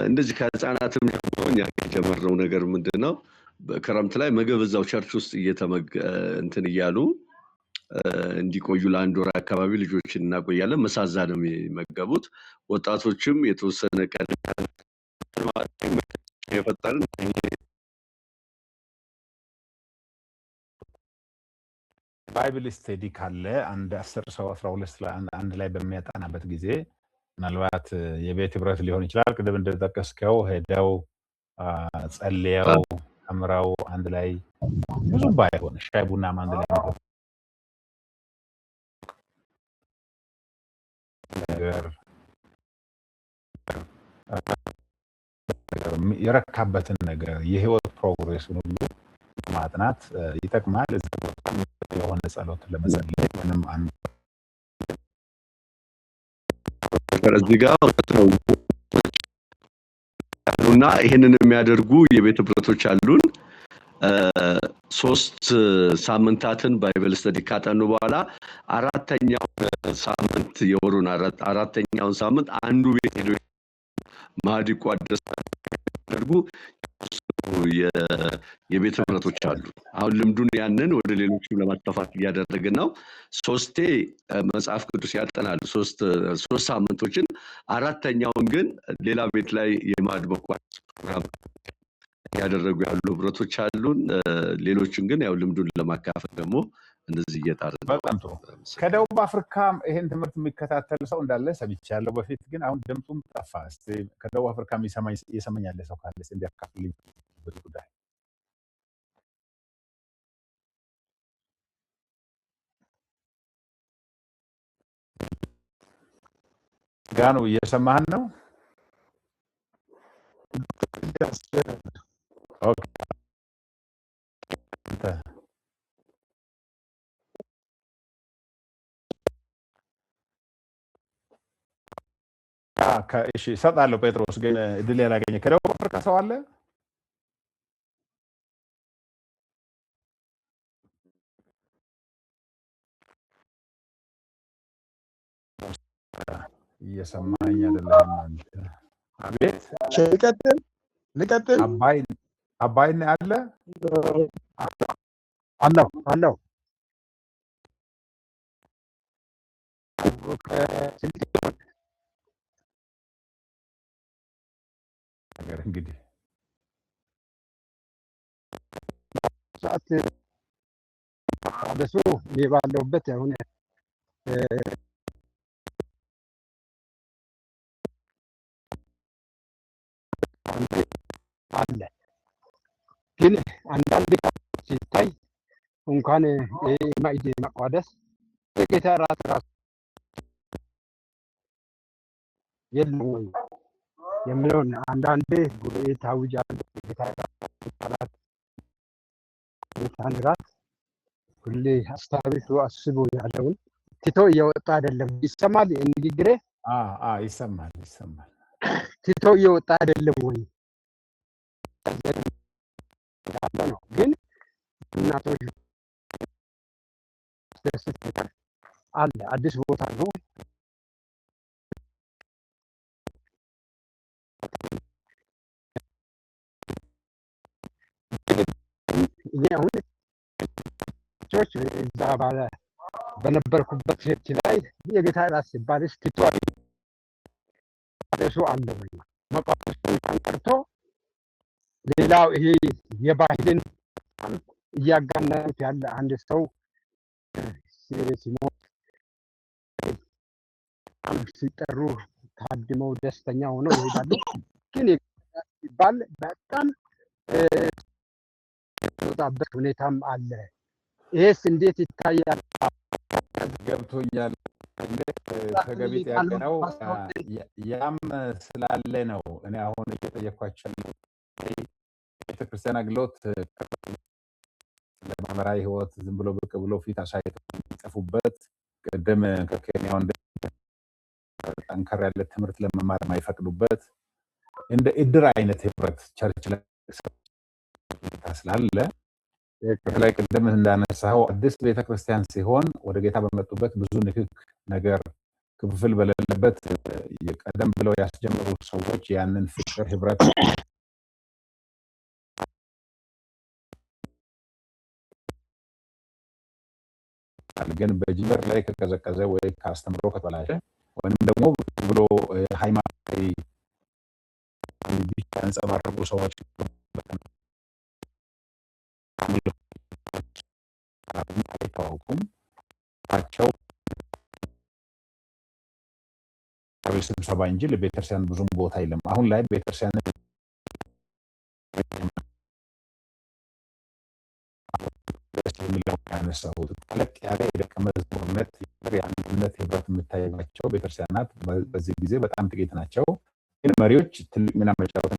እንደዚህ ከህፃናትም ጀምሮ እኛ የጀመርነው ነገር ምንድነው በክረምት ላይ ምግብ እዛው ቸርች ውስጥ እንትን እያሉ እንዲቆዩ ለአንድ ወር አካባቢ ልጆችን እናቆያለን። ምሳ እዛ ነው የሚመገቡት። ወጣቶችም የተወሰነ ቀን የፈጠርን ባይብል ስተዲ ካለ አንድ 10 ሰው 12 አንድ ላይ በሚያጠናበት ጊዜ ምናልባት የቤት ህብረት ሊሆን ይችላል። ቅድም እንደጠቀስከው ሄደው ጸልየው አምራው አንድ ላይ ብዙ ባይሆን ሻይ ቡናም አንድ ላይ ነገር የረካበትን ነገር የህይወት ፕሮግሬሱን ሁሉ ማጥናት ይጠቅማል። የሆነ ጸሎት ለመጸለይ ምንም እዚህ ጋር እና ይሄንን የሚያደርጉ የቤት ህብረቶች አሉን። 3 ሳምንታትን ባይብል ስተዲ ካጠኑ በኋላ አራተኛው ሳምንት የወሩን አራተኛውን ሳምንት አንዱ ቤት ሄዶ ማዕድ ይቋደስ ያደርጉ የቤት ህብረቶች አሉ። አሁን ልምዱን ያንን ወደ ሌሎችም ለማስፋፋት እያደረግን ነው። 3 መጽሐፍ ቅዱስ ያጠናሉ 3 ሳምንቶችን። አራተኛውን ግን ሌላ ቤት ላይ የማዕድ መቋደስ ፕሮግራም ያደረጉ ያሉ ህብረቶች አሉን። ሌሎችን ግን ያው ልምዱን ለማካፈል ደግሞ እንደዚህ እየጣርን ነው። በጣም ጥሩ። ከደቡብ አፍሪካ ይሄን ትምህርት የሚከታተል ሰው እንዳለ ሰምቻለሁ በፊት፣ ግን አሁን ድምፁም ጠፋ። እስቲ ከደቡብ አፍሪካ የሰማኝ ያለ ሰው ካለ እንዲያካፍልኝ በዚህ ጉዳይ። ጋኑ እየሰማህን ነው? ኦኬ እሺ እሰጣለሁ። ጴጥሮስ ግን እድል ያላገኘ ከደቡብ አፍሪካ ሰው አለ? እየሰማኝ አይደለም አንተ? አቤት ልቀጥል። አባይን አለ አለው ነገር እንግዲህ ሰዓት አደሱ ባለውበት አሁን አለ ግን አንዳንድ ሲታይ እንኳን ማዕድ መቋደስ የጌታ ራት ራሱ የለም ወይ የሚለውን አንዳንዴ ጉባኤ ታውጃለሁ። የጌታ ራት ራት ሁሌ አስታውሱ አስቡ ያለውን ትቶ እየወጣ አይደለም። ይሰማል ንግግሬ? ይሰማል። ትቶ እየወጣ አይደለም ወይ ነው። ግን እናቶች አለ አዲስ ቦታ ነው። እኔ አሁን ቸርች እዛ በነበርኩበት ቸርች ላይ የጌታ ራት ሲባል ትቶ አደሱ አለ ወይ መቋደስ ቀርቶ ሌላው ይሄ የባህልን እያጋነኑት ያለ አንድ ሰው ሲሞት ሲጠሩ ታድመው ደስተኛ ሆነው ይሄዳሉ። ግን ሲባል በጣም ወጣበት ሁኔታም አለ። ይሄስ እንዴት ይታያል? ገብቶኛል። ተገቢ ጥያቄ ነው። ያም ስላለ ነው እኔ አሁን እየጠየኳቸው ቤተክርስቲያን አገልግሎት ለማህበራዊ ህይወት ዝም ብሎ ብቅ ብሎ ፊት አሳይተው የሚጠፉበት፣ ቅድም ከኬንያው ጠንከር ያለ ትምህርት ለመማር የማይፈቅዱበት እንደ እድር አይነት ህብረት ቸርች ላይ ስላለ በተለይ ቅድም እንዳነሳው አዲስ ቤተክርስቲያን ሲሆን ወደ ጌታ በመጡበት ብዙ ንክክ ነገር ክፍፍል በሌለበት ቀደም ብለው ያስጀመሩ ሰዎች ያንን ፍቅር ህብረት ግን በጅምር ላይ ከቀዘቀዘ ወይ ካስተምሮ ከተበላሸ ወይም ደግሞ ብሎ ሃይማኖታዊ ብቻ ያንጸባረቁ ሰዎች አይታወቁም ናቸው ስብሰባ እንጂ ለቤተክርስቲያን ብዙም ቦታ የለም። አሁን ላይ ቤተክርስቲያን ያነሳሁት ጠለቅ ያለ የደቀ መዝሙርነት የአንድነት ህብረት የምታይባቸው ቤተክርስቲያናት በዚህ ጊዜ በጣም ጥቂት ናቸው። ግን መሪዎች ትልቅ ሚና መጫወት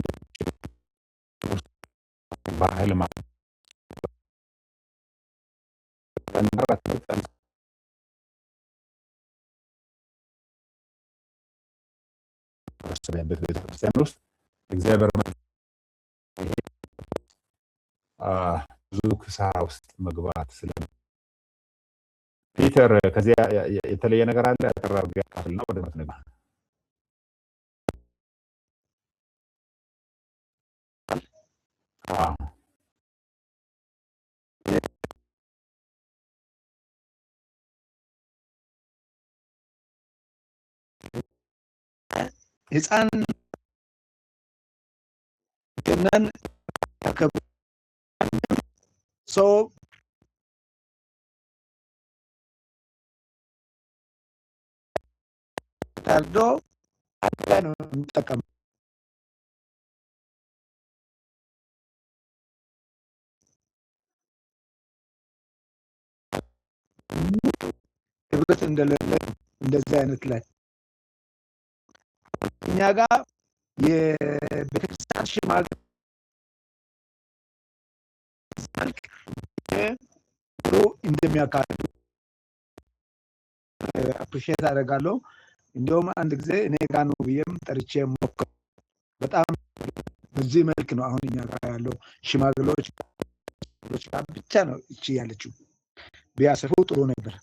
ባህል ቤተክርስቲያን ውስጥ እግዚአብሔር ብዙ ክሳራ ውስጥ መግባት ስለ ፒተር ከዚያ የተለየ ነገር አለ ያቀራር ያካፍልና ወደ መትነጋ ህፃን ገናን ያከብራል ሰው ታርዶ አጥላ ነው የሚጠቀም ህብረት እንደሌለ እንደዚህ አይነት ላይ እኛ ጋር የቤተክርስቲያን ሽማግሌ ብሎ እንደሚያካሂዱ አፕሪሺየት አደርጋለሁ። እንዲሁም አንድ ጊዜ እኔ ጋር ነው ብዬም ጠርቼ ሞክር በጣም በዚህ መልክ ነው አሁን እኛ ጋር ያለው ሽማግሌዎች ጋር ብቻ ነው እቺ ያለችው ቢያስፉ ጥሩ ነበር።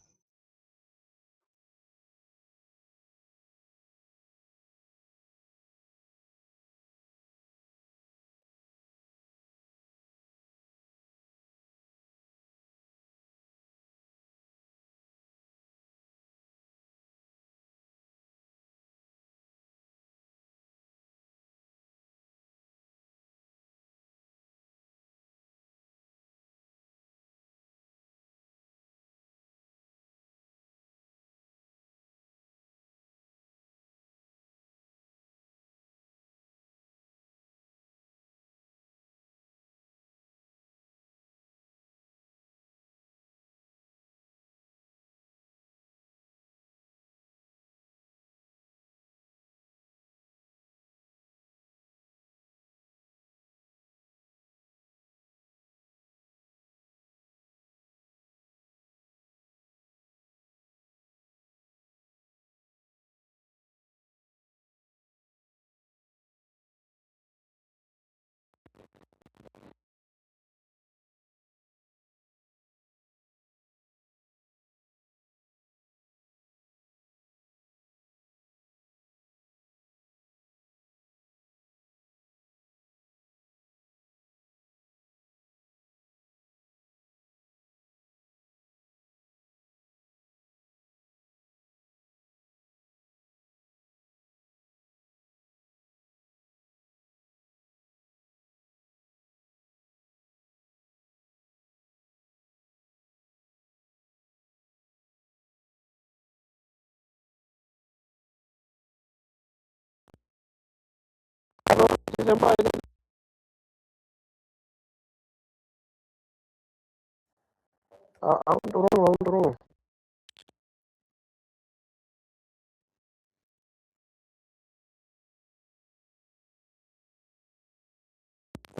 አሁን ጥሩ ነው። አሁን ጥሩ ነው።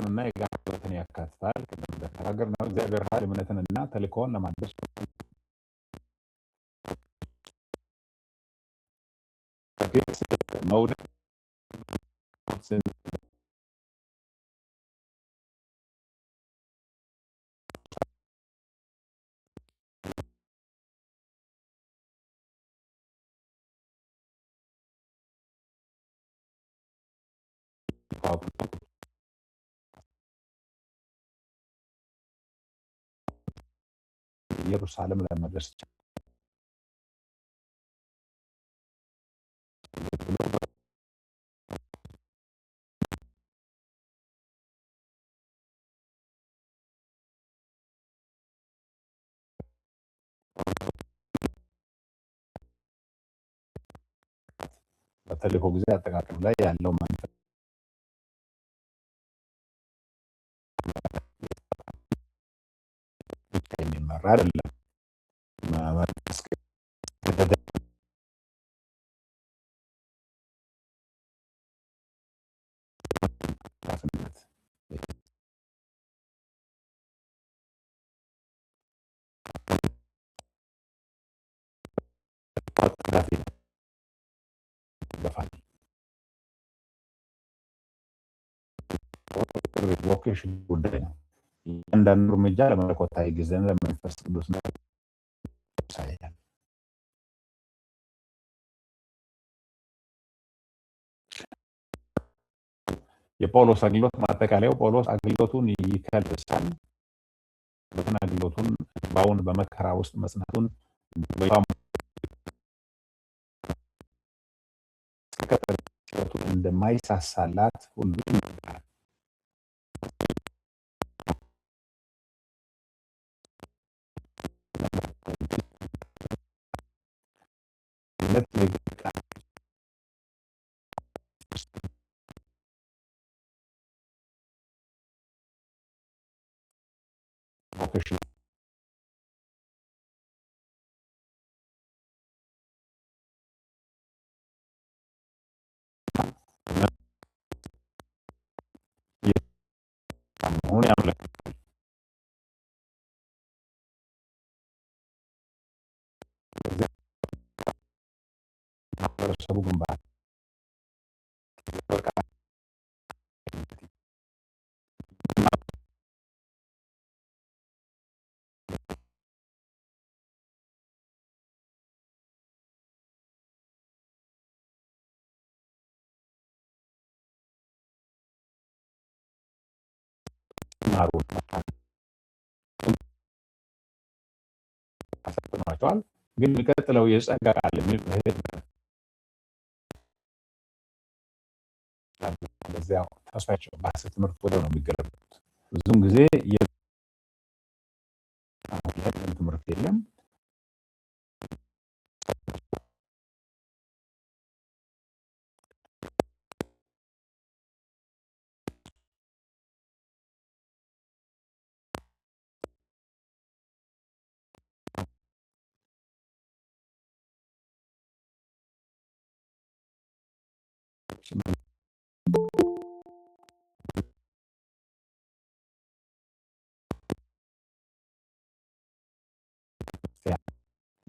እና የጋራ ህይወትን ያካትታል። ቅድም እንደተናገርነው እግዚአብሔር ኃይል እምነትንና ተልእኮውን ለማድረስ መውደድ ኢየሩሳሌም ለመድረስ በተልእኮ ጊዜ አጠቃቀም ላይ ያለው መንፈስ የሚመራ አይደለም። መንፈስ ቅዱስነት ይገፋል። ቮኬሽን ጉዳይ ነው። እያንዳንዱ እርምጃ ለመለኮታዊ ጊዜን ለመንፈስ ቅዱስ ነው ያሳያል። የጳውሎስ አገልግሎት ማጠቃለያው ጳውሎስ አገልግሎቱን ይከልሳል። አገልግሎቱን ባውን በመከራ ውስጥ መጽናቱን እንደማይሳሳላት ሁሉ ይናገራል። መሆኑን ያመለክታል። ማህበረሰቡ ግንባታ ማሩ አሰጥቷቸዋል። ግን የሚቀጥለው የጸጋ ቃል የሚል በዚያ ተስፋቸው በሐሰት ትምህርት ወደው ነው የሚገለጡት። ብዙውን ጊዜ ትምህርት የለም።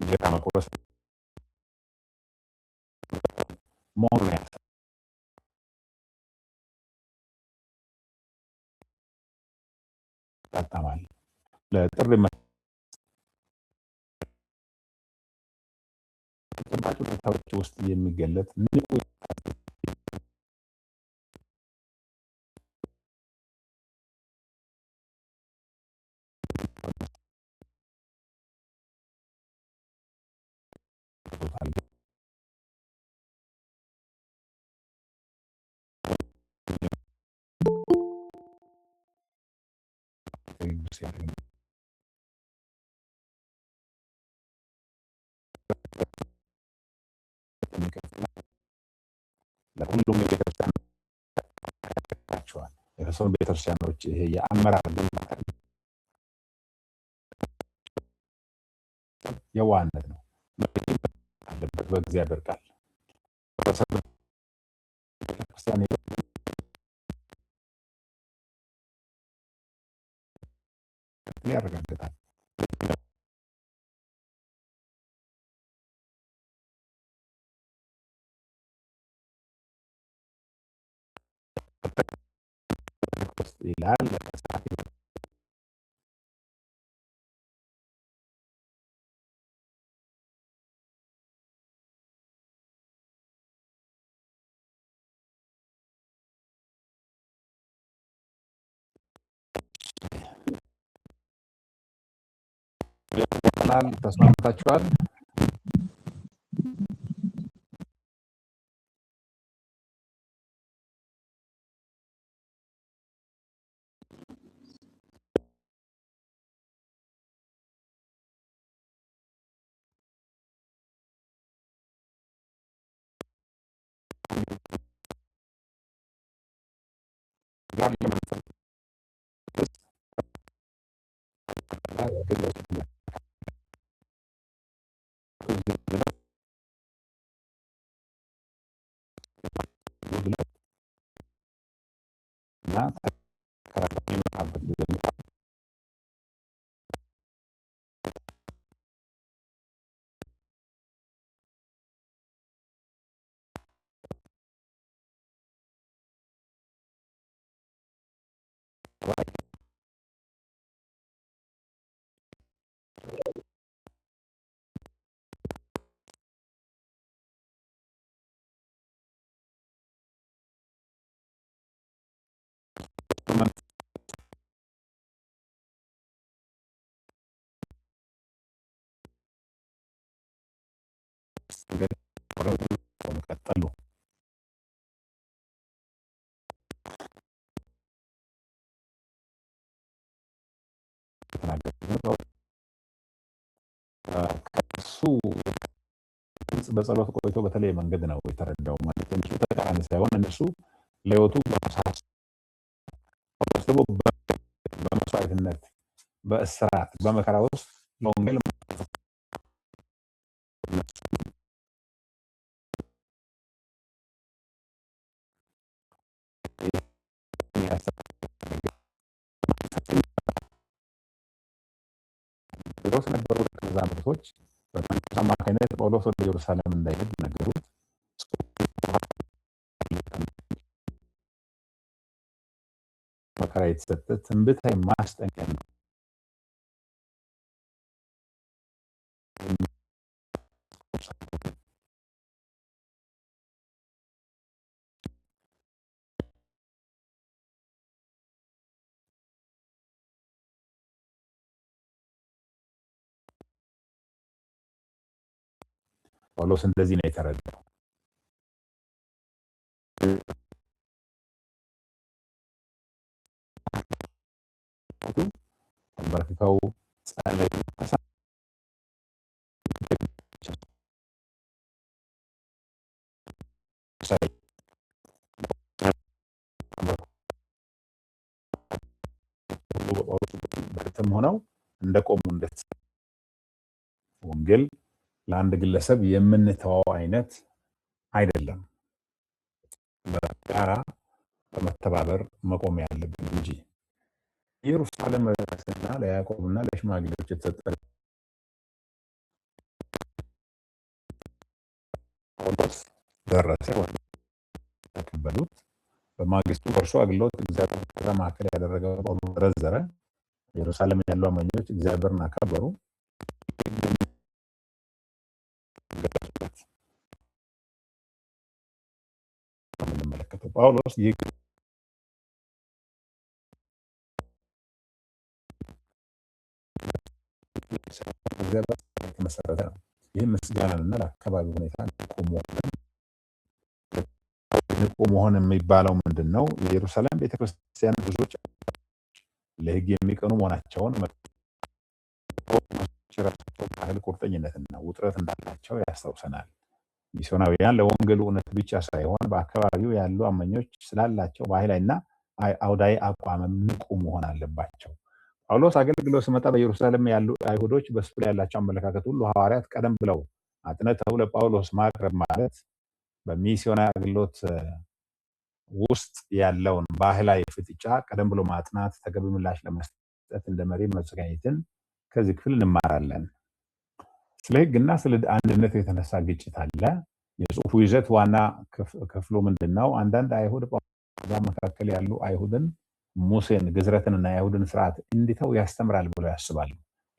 ጌታ መቆረስ መሆኑን ያጣማል። ለጥሪ ተጨባጭ ሁኔታዎች ውስጥ የሚገለጥ ንቁ ለሁሉም የቤተክርስቲያን ናቸዋል። የከሰውን ቤተክርስቲያኖች ይሄ የአመራር ግንባታ የዋህነት ነው አለበት በእግዚአብሔር ቃል ቤተክርስቲያን ያረጋግጣል። ይላል ይሆናል። ተስማምታችኋል? ጋር ለመንፈስ እና ተከራካሪ የመጣበት ጊዜ ቀጠሉ። ከሱ ድምፅ በጸሎት ቆይቶ በተለየ መንገድ ነው የተረዳው። ማለት እነሱ ተቃራኒ ሳይሆን እነሱ ለህይወቱ ደግሞ በመስዋዕትነት በእስራት በመከራ ውስጥ ለወንጌል ጴጥሮስ ነበሩ ደቀ መዛሙርቶች በመንፈስ አማካኝነት ጳውሎስ ወደ ኢየሩሳሌም እንዳይሄድ ነገሩት። መከራ የተሰጠ ትንቢታዊ ማስጠንቀቂያ ነው። ጳውሎስ እንደዚህ ነው የተረዳው። ተንበርክከው ጸለዩ። በርትም ሆነው እንደቆሙ ወንጌል ለአንድ ግለሰብ የምንተዋው አይነት አይደለም። በጋራ በመተባበር መቆም ያለብን እንጂ ኢየሩሳሌም ለራስና ለያዕቆብና ለሽማግሌዎች የተሰጠ ጳውሎስ ደረሰ፣ ተቀበሉት። በማግስቱ በእርሱ አገልግሎት እግዚአብሔር ከዛ ማዕከል ያደረገው ጳውሎስ ዘረዘረ። ኢየሩሳሌም ያሉ አማኞች እግዚአብሔርን አከበሩ። የምንመለከተው ጳውሎስ ይህ የተመሰረተ ነው። ይህ ምስጋናንና ለአካባቢ ሁኔታ ንቁ መሆን የሚባለው ምንድን ነው? የኢየሩሳሌም ቤተክርስቲያን ብዙዎች ለሕግ የሚቀኑ መሆናቸውን ራሳቸው ባህል ቁርጠኝነትና ውጥረት እንዳላቸው ያስታውሰናል። ሚስዮናውያን ለወንጌሉ እውነት ብቻ ሳይሆን በአካባቢው ያሉ አማኞች ስላላቸው ባህላዊና አውዳዊ አቋምም ንቁ መሆን አለባቸው። ጳውሎስ አገልግሎት ሲመጣ በኢየሩሳሌም ያሉ አይሁዶች በሱ ላይ ያላቸው አመለካከት ሁሉ ሐዋርያት ቀደም ብለው አጥንተው ለጳውሎስ ማቅረብ ማለት በሚስዮናዊ አገልግሎት ውስጥ ያለውን ባህላዊ ፍጥጫ ቀደም ብሎ ማጥናት፣ ተገቢ ምላሽ ለመስጠት እንደ መሪ መዘጋጀትን ከዚህ ክፍል እንማራለን። ስለ ሕግና ስለ አንድነት የተነሳ ግጭት አለ። የጽሁፉ ይዘት ዋና ክፍሉ ምንድነው? አንዳንድ አይሁድ መካከል ያሉ አይሁድን ሙሴን፣ ግዝረትንና የአይሁድን ስርዓት እንዲተው ያስተምራል ብለው ያስባሉ።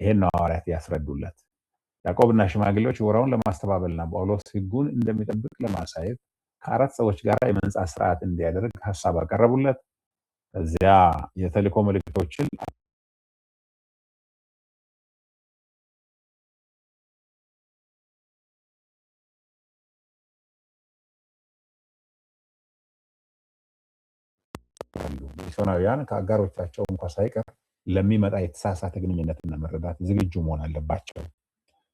ይሄን ነው ሐዋርያት ያስረዱለት። ያዕቆብና ሽማግሌዎች ወራውን ለማስተባበልና ጳውሎስ ሕጉን እንደሚጠብቅ ለማሳየት ከአራት ሰዎች ጋር የመንጻት ስርዓት እንዲያደርግ ሀሳብ አቀረቡለት። እዚያ የተልእኮ ምልክቶችን ሚስዮናውያን ከአጋሮቻቸው እንኳን ሳይቀር ለሚመጣ የተሳሳተ ግንኙነትና መረዳት ዝግጁ መሆን አለባቸው።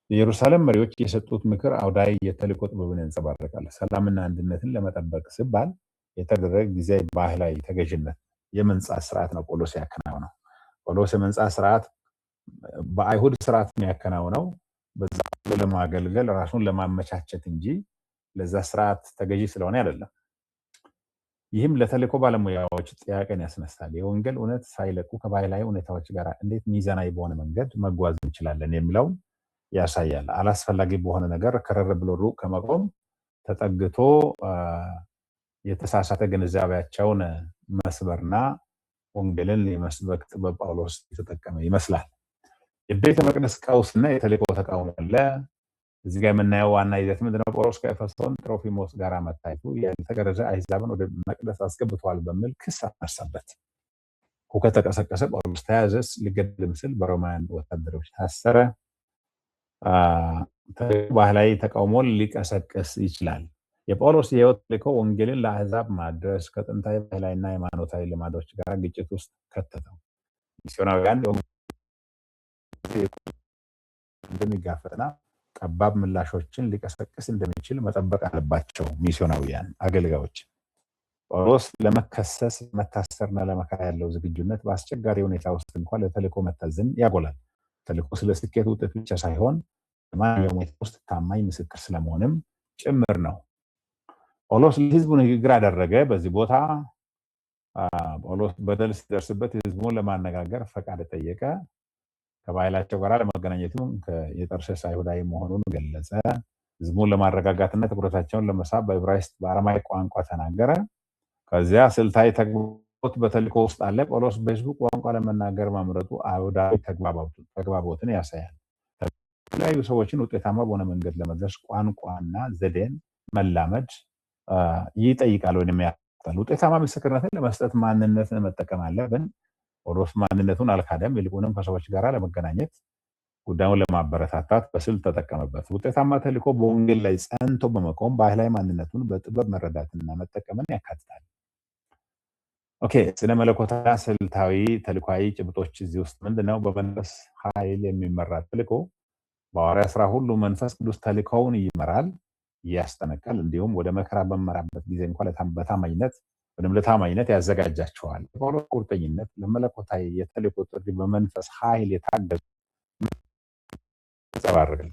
የኢየሩሳሌም መሪዎች የሰጡት ምክር አውዳይ የተልእኮ ጥበብን ያንጸባርቃል። ሰላምና አንድነትን ለመጠበቅ ሲባል የተደረገ ጊዜያዊ ባህላዊ ተገዥነት የመንጻት ስርዓት ነው ጳውሎስ ያከናወነው። ጳውሎስ የመንጻት ስርዓት በአይሁድ ስርዓት የሚያከናውነው በዛ ለማገልገል ራሱን ለማመቻቸት እንጂ ለዛ ስርዓት ተገዢ ስለሆነ አይደለም። ይህም ለተልእኮ ባለሙያዎች ጥያቄን ያስነሳል። የወንጌል እውነት ሳይለቁ ከባህላዊ ሁኔታዎች ጋር እንዴት ሚዛናዊ በሆነ መንገድ መጓዝ እንችላለን የሚለውን ያሳያል። አላስፈላጊ በሆነ ነገር ከረር ብሎ ሩቅ ከመቆም ተጠግቶ የተሳሳተ ግንዛቤያቸውን መስበርና ወንጌልን የመስበክ ጥበብ ጳውሎስ የተጠቀመ ይመስላል። የቤተ መቅደስ ቀውስና የተልእኮ ተቃውሞ አለ። እዚህ ጋር የምናየው ዋና ይዘት ምንድነው? ጳውሎስ ከኤፌሶን ትሮፊሞስ ጋር መታየቱ ያልተገረዘ አሕዛብን ወደ መቅደስ አስገብተዋል በሚል ክስ አነሳበት። ሁከት ተቀሰቀሰ። ጳውሎስ ተያዘ። ሊገደልም ሲል በሮማውያን ወታደሮች ታሰረ። ባህላዊ ተቃውሞን ሊቀሰቅስ ይችላል። የጳውሎስ የህይወት ተልእኮ ወንጌልን ለአሕዛብ ማድረስ ከጥንታዊ ባህላዊና ሃይማኖታዊ ልማዶች ጋር ግጭት ውስጥ ከተተው። ሚስዮናውያን እንደሚጋፈጥና ጠባብ ምላሾችን ሊቀሰቅስ እንደሚችል መጠበቅ አለባቸው። ሚስዮናውያን አገልጋዮች ጳውሎስ ለመከሰስ መታሰርና ለመከራ ያለው ዝግጁነት በአስቸጋሪ ሁኔታ ውስጥ እንኳን ለተልእኮ መታዘዝን ያጎላል። ተልእኮ ስለ ስኬት ውጤት ብቻ ሳይሆን በማንኛውም ሁኔታ ውስጥ ታማኝ ምስክር ስለመሆንም ጭምር ነው። ጳውሎስ ለህዝቡ ንግግር አደረገ። በዚህ ቦታ ጳውሎስ በደል ሲደርስበት ህዝቡን ለማነጋገር ፈቃድ ጠየቀ። ከባህላቸው ጋር ለመገናኘቱም የጠርሴስ አይሁዳዊ መሆኑን ገለጸ። ህዝቡን ለማረጋጋትና ትኩረታቸውን ለመሳብ በዕብራይስጥ በአረማይክ ቋንቋ ተናገረ። ከዚያ ስልታዊ ተግባቦት በተልእኮ ውስጥ አለ። ጳውሎስ በህዝቡ ቋንቋ ለመናገር መምረጡ አይሁዳዊ ተግባቦትን ያሳያል። የተለያዩ ሰዎችን ውጤታማ በሆነ መንገድ ለመድረስ ቋንቋና ዘዴን መላመድ ይጠይቃል ወይም ያካትታል። ውጤታማ ምስክርነትን ለመስጠት ማንነትን መጠቀም አለብን። ጳውሎስ ማንነቱን አልካደም። ይልቁንም ከሰዎች ጋር ለመገናኘት ጉዳዩን ለማበረታታት በስልት ተጠቀመበት። ውጤታማ ተልእኮ በወንጌል ላይ ጸንቶ በመቆም ባህላዊ ማንነቱን በጥበብ መረዳትና መጠቀምን ያካትታል። ኦኬ፣ ስለ መለኮታዊ ስልታዊ ተልእኮአዊ ጭብጦች እዚህ ውስጥ ምንድነው? በመንፈስ ኃይል የሚመራ ተልእኮ በሐዋርያት ሥራ ሁሉ መንፈስ ቅዱስ ተልእኮውን ይመራል፣ ያስጠነቅቃል፣ እንዲሁም ወደ መከራ በመራበት ጊዜ እንኳን በታማኝነት ወይም ለታማኝነት ያዘጋጃቸዋል። የጳውሎስ ቁርጠኝነት ለመለኮታዊ የተልእኮ ጥሪ በመንፈስ ኃይል የታገዘ ያንጸባርቃል።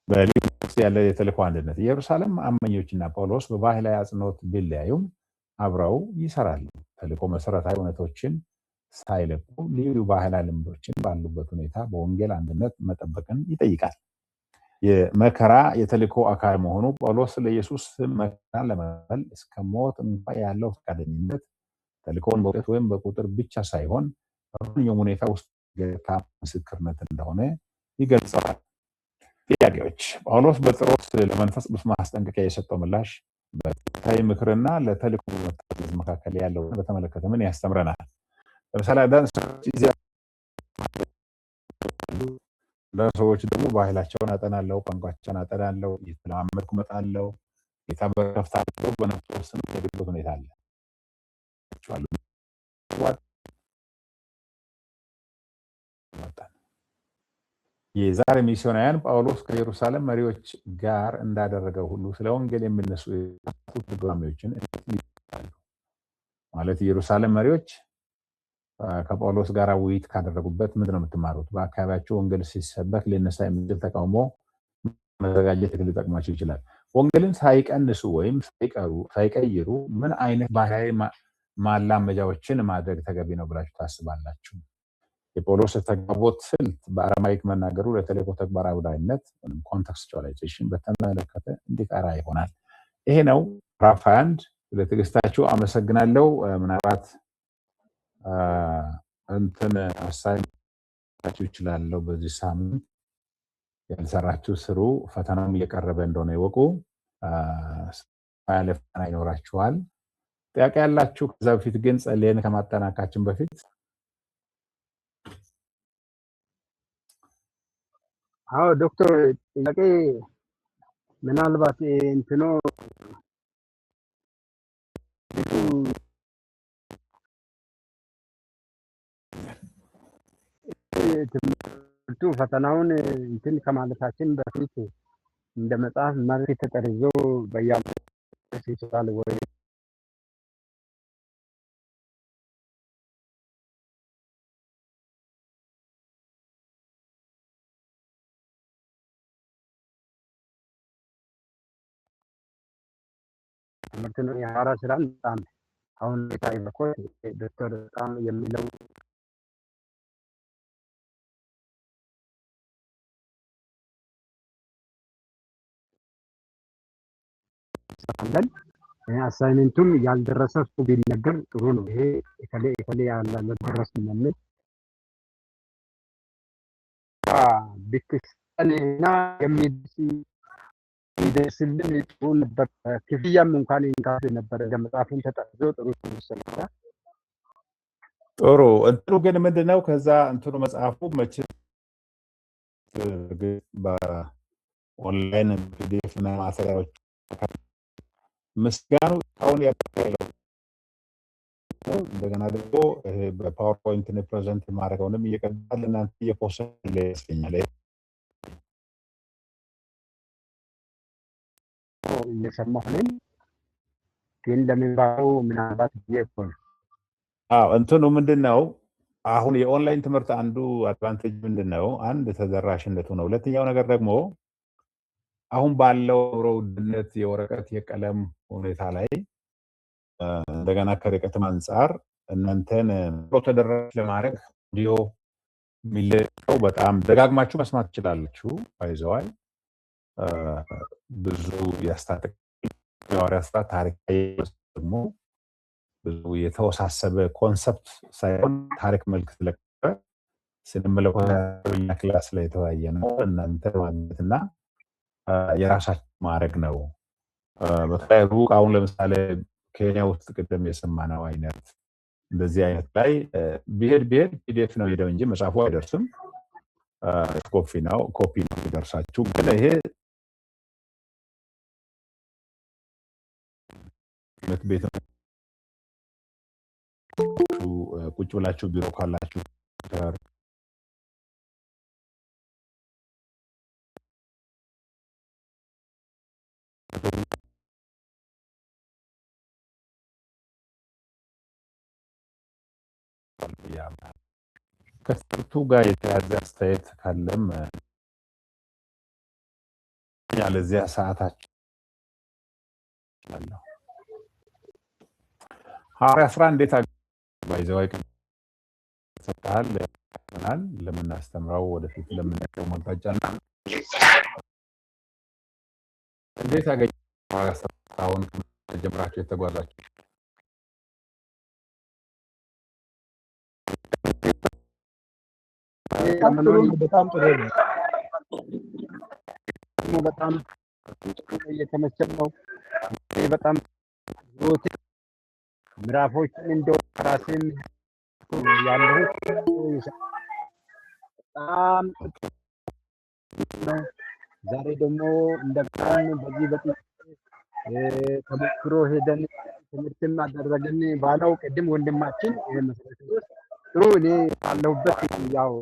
በሊግ ውስጥ ያለ የተልእኮ አንድነት ኢየሩሳሌም አማኞችና ጳውሎስ በባህላዊ አጽንኦት ቢለያዩም አብረው ይሰራሉ። ተልእኮ መሰረታዊ እውነቶችን ሳይለቁ ልዩ ባህላዊ ልምዶችን ባሉበት ሁኔታ በወንጌል አንድነት መጠበቅን ይጠይቃል። የመከራ የተልእኮ አካል መሆኑ ጳውሎስ ለኢየሱስ መከራ ለመቀበል እስከ ሞት እንኳን ያለው ፈቃደኝነት ተልእኮውን በእውቀት ወይም በቁጥር ብቻ ሳይሆን በማንኛውም ሁኔታ ውስጥ ጌታ ምስክርነት እንደሆነ ይገልጸዋል። ጥያቄዎች። ጳውሎስ በጢሮስ ለመንፈስ ቅዱስ ማስጠንቀቂያ የሰጠው ምላሽ በትምህርታዊ ምክርና ለተልእኮ መታዘዝ መካከል ያለውን በተመለከተ ምን ያስተምረናል? ለምሳሌ ሰዎች ደግሞ ባህላቸውን አጠናለው፣ ቋንቋቸውን አጠናለው፣ እየተለማመድኩ እመጣለሁ፣ ጌታ በከፍታቸው በነፍስ ውስጥ የሚሄድበት ሁኔታ አለ። የዛሬ ሚስዮናውያን ጳውሎስ ከኢየሩሳሌም መሪዎች ጋር እንዳደረገው ሁሉ ስለ ወንጌል የሚነሱ ትርጓሜዎችን ማለት ኢየሩሳሌም መሪዎች ከጳውሎስ ጋር ውይይት ካደረጉበት ምንድነው የምትማሩት? በአካባቢያቸው ወንጌል ሲሰበክ ሊነሳ የሚችል ተቃውሞ መዘጋጀት ሊጠቅማቸው ይችላል። ወንጌልን ሳይቀንሱ ወይም ሳይቀይሩ ምን አይነት ባህላዊ ማላመጃዎችን ማድረግ ተገቢ ነው ብላችሁ ታስባላችሁ? የጳውሎስ ተግባቦት ስልት በአረማይክ መናገሩ ለተልእኮ ተግባር አውዳይነት ወይም ኮንቴክስቹዋላይዜሽን በተመለከተ እንዲቀራ ይሆናል። ይሄ ነው ምዕራፍ 21። ለትዕግስታችሁ አመሰግናለሁ። ምናልባት እንትን አሳይታችሁ ይችላል። በዚህ ሳምንት ያልሰራችሁ ስሩ። ፈተናም እየቀረበ እንደሆነ ይወቁ። ያለ ፈተና ይኖራችኋል። ጥያቄ ያላችሁ ከዛ በፊት ግን ጸልየን ከማጠናቀቃችን በፊት አዎ ዶክተር ጥያቄ ምናልባት እንትኖ ትምህርቱ ፈተናውን እንትን ከማለታችን በፊት እንደ መጽሐፍ መርህ ተጠርዞ በየዓመቱ ይችላል ወይ? ትምህርት ነው የሐዋራ ስራን በጣም አሁን የታየው ዶክተር በጣም የሚለው ሳለን አሳይመንቱን ያልደረሰ እሱ ቢነገር ጥሩ ነው። ይሄ የተለ ያልደረሰም የሚል ቢክስጠንና የሚደርስልን ጥሩ ነበር። ክፍያም እንኳን እንካፍ ነበር። መጽሐፉን ተጠርዞ ጥሩ ተመሰለ። ጥሩ እንትኑ ግን ምንድነው ከዛ እንትኑ መጽሐፉ መቼ በኦንላይን ፒዲኤፍ እና ማሰሪያዎች ምስጋኑ አሁን ያለው እንደገና ደግሞ በፓወርፖይንት ነው ፕሬዘንት ማድረገውንም እየቀዳል እናንተ እየፖስት ይመስለኛል እየሰማሁኝ ግን ለምንባው ምናልባት ይቆይ እንትኑ ምንድነው አሁን የኦንላይን ትምህርት አንዱ አድቫንቴጅ ምንድነው አንድ ተደራሽነቱ ነው። ሁለተኛው ነገር ደግሞ አሁን ባለው ውድነት የወረቀት የቀለም ሁኔታ ላይ እንደገና ከርቀትም አንፃር እናንተን ተደራሽ ለማድረግ ቪዲዮ ሚለቀው በጣም ደጋግማችሁ መስማት ትችላላችሁ። አይዘዋል ብዙ ያስታጥቅ የሐዋርያ ሥራ ታሪካዊ ደግሞ ብዙ የተወሳሰበ ኮንሰፕት ሳይሆን ታሪክ መልክ ስለቀረ ስንመለከተኛ ክላስ ላይ የተወያየ ነው። እናንተ ማግኘትና የራሳችሁ ማድረግ ነው። በተለይ ሩቅ አሁን ለምሳሌ ኬንያ ውስጥ ቅድም የሰማነው አይነት እንደዚህ አይነት ላይ ቢሄድ ፒዲኤፍ ነው ሄደው እንጂ መጽሐፉ አይደርስም። ኮፒ ነው የሚደርሳችሁ። ግን ይሄ ትምህርት ቤት ቁጭ ብላችሁ ቢሮ ካላችሁ ከትምህርቱ ጋር የተያዘ አስተያየት ካለም ያለዚያ ሰዓታችን አለው። ሐዋርያ ሥራ እንዴት ባይዘዋይ ሰጣል ለናል ለምናስተምረው ወደፊት ለምንቀመው መጣጫና እንዴት አገኘ ሐዋርያ ሥራ አሁን ጀምራችሁ የተጓዛችሁ በጣም ጥሩ ነው። በጣም እየተመቸን ነው። በጣም ምዕራፎችን እንደው ራስን ያለሁት በጣም ዛሬ ደግሞ እንደቃን በዚህ ተሞክሮ ሄደን ትምህርትም አደረግን ባለው ቅድም ወንድማችን መሰረት ጥሩ እኔ ባለሁበት ያው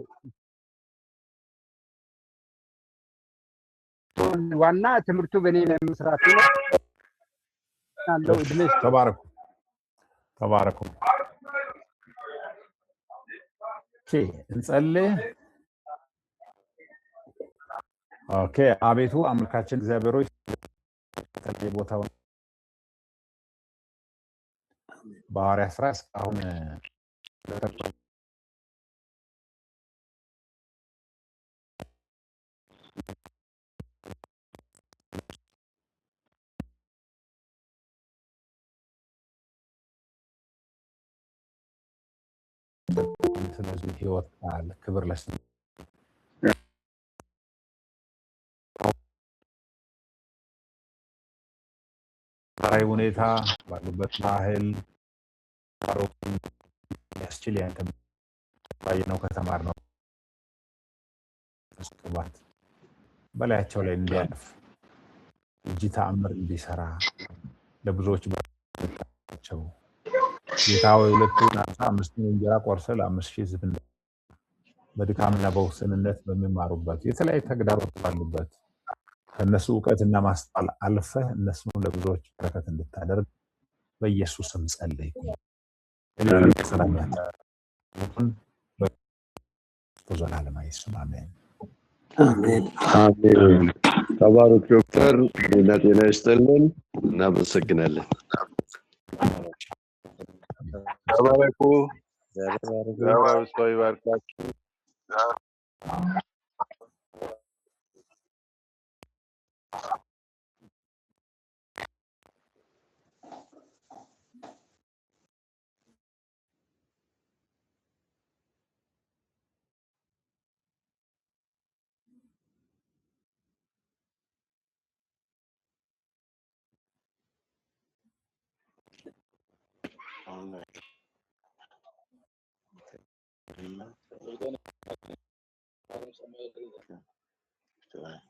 ዋና ትምህርቱ በእኔ ላይ መስራት ነው ያለው። ድምጽ ተባረኩ። እንጸልይ። ኦኬ አቤቱ አምላካችን እግዚአብሔር ሆይ ተለየ ቦታው በሐዋርያ ሥራ እስካሁን ስለዚህ ህይወት ቃል ክብር ለስም ራይ ሁኔታ ባሉበት ባህል ታሮክን ያስችል ያንተ ባየነው ከተማርነው ተስከባት በላያቸው ላይ እንዲያልፍ እጅ ተአምር እንዲሰራ ለብዙዎች ባቸው ጌታው ሁለቱን አሳ አምስቱን እንጀራ ቆርሰህ ለ5,000 ህዝብ በድካምና በውስንነት በሚማሩበት የተለያዩ ተግዳሮት ባሉበት ከእነሱ እውቀትና ማስተዋል አልፈህ እነሱን ለብዙዎች በረከት እንድታደርግ በኢየሱስ ስም ጸለይኩ። ሰላም ያሁን በዘላለማዊ ስም አሜን። አሜን። ተባረክ ዶክተር፣ ጤና ይስጥልን። እናመሰግናለን። ተባረኩ። እግዚአብሔር ሰው ይባርካችሁ። Amen.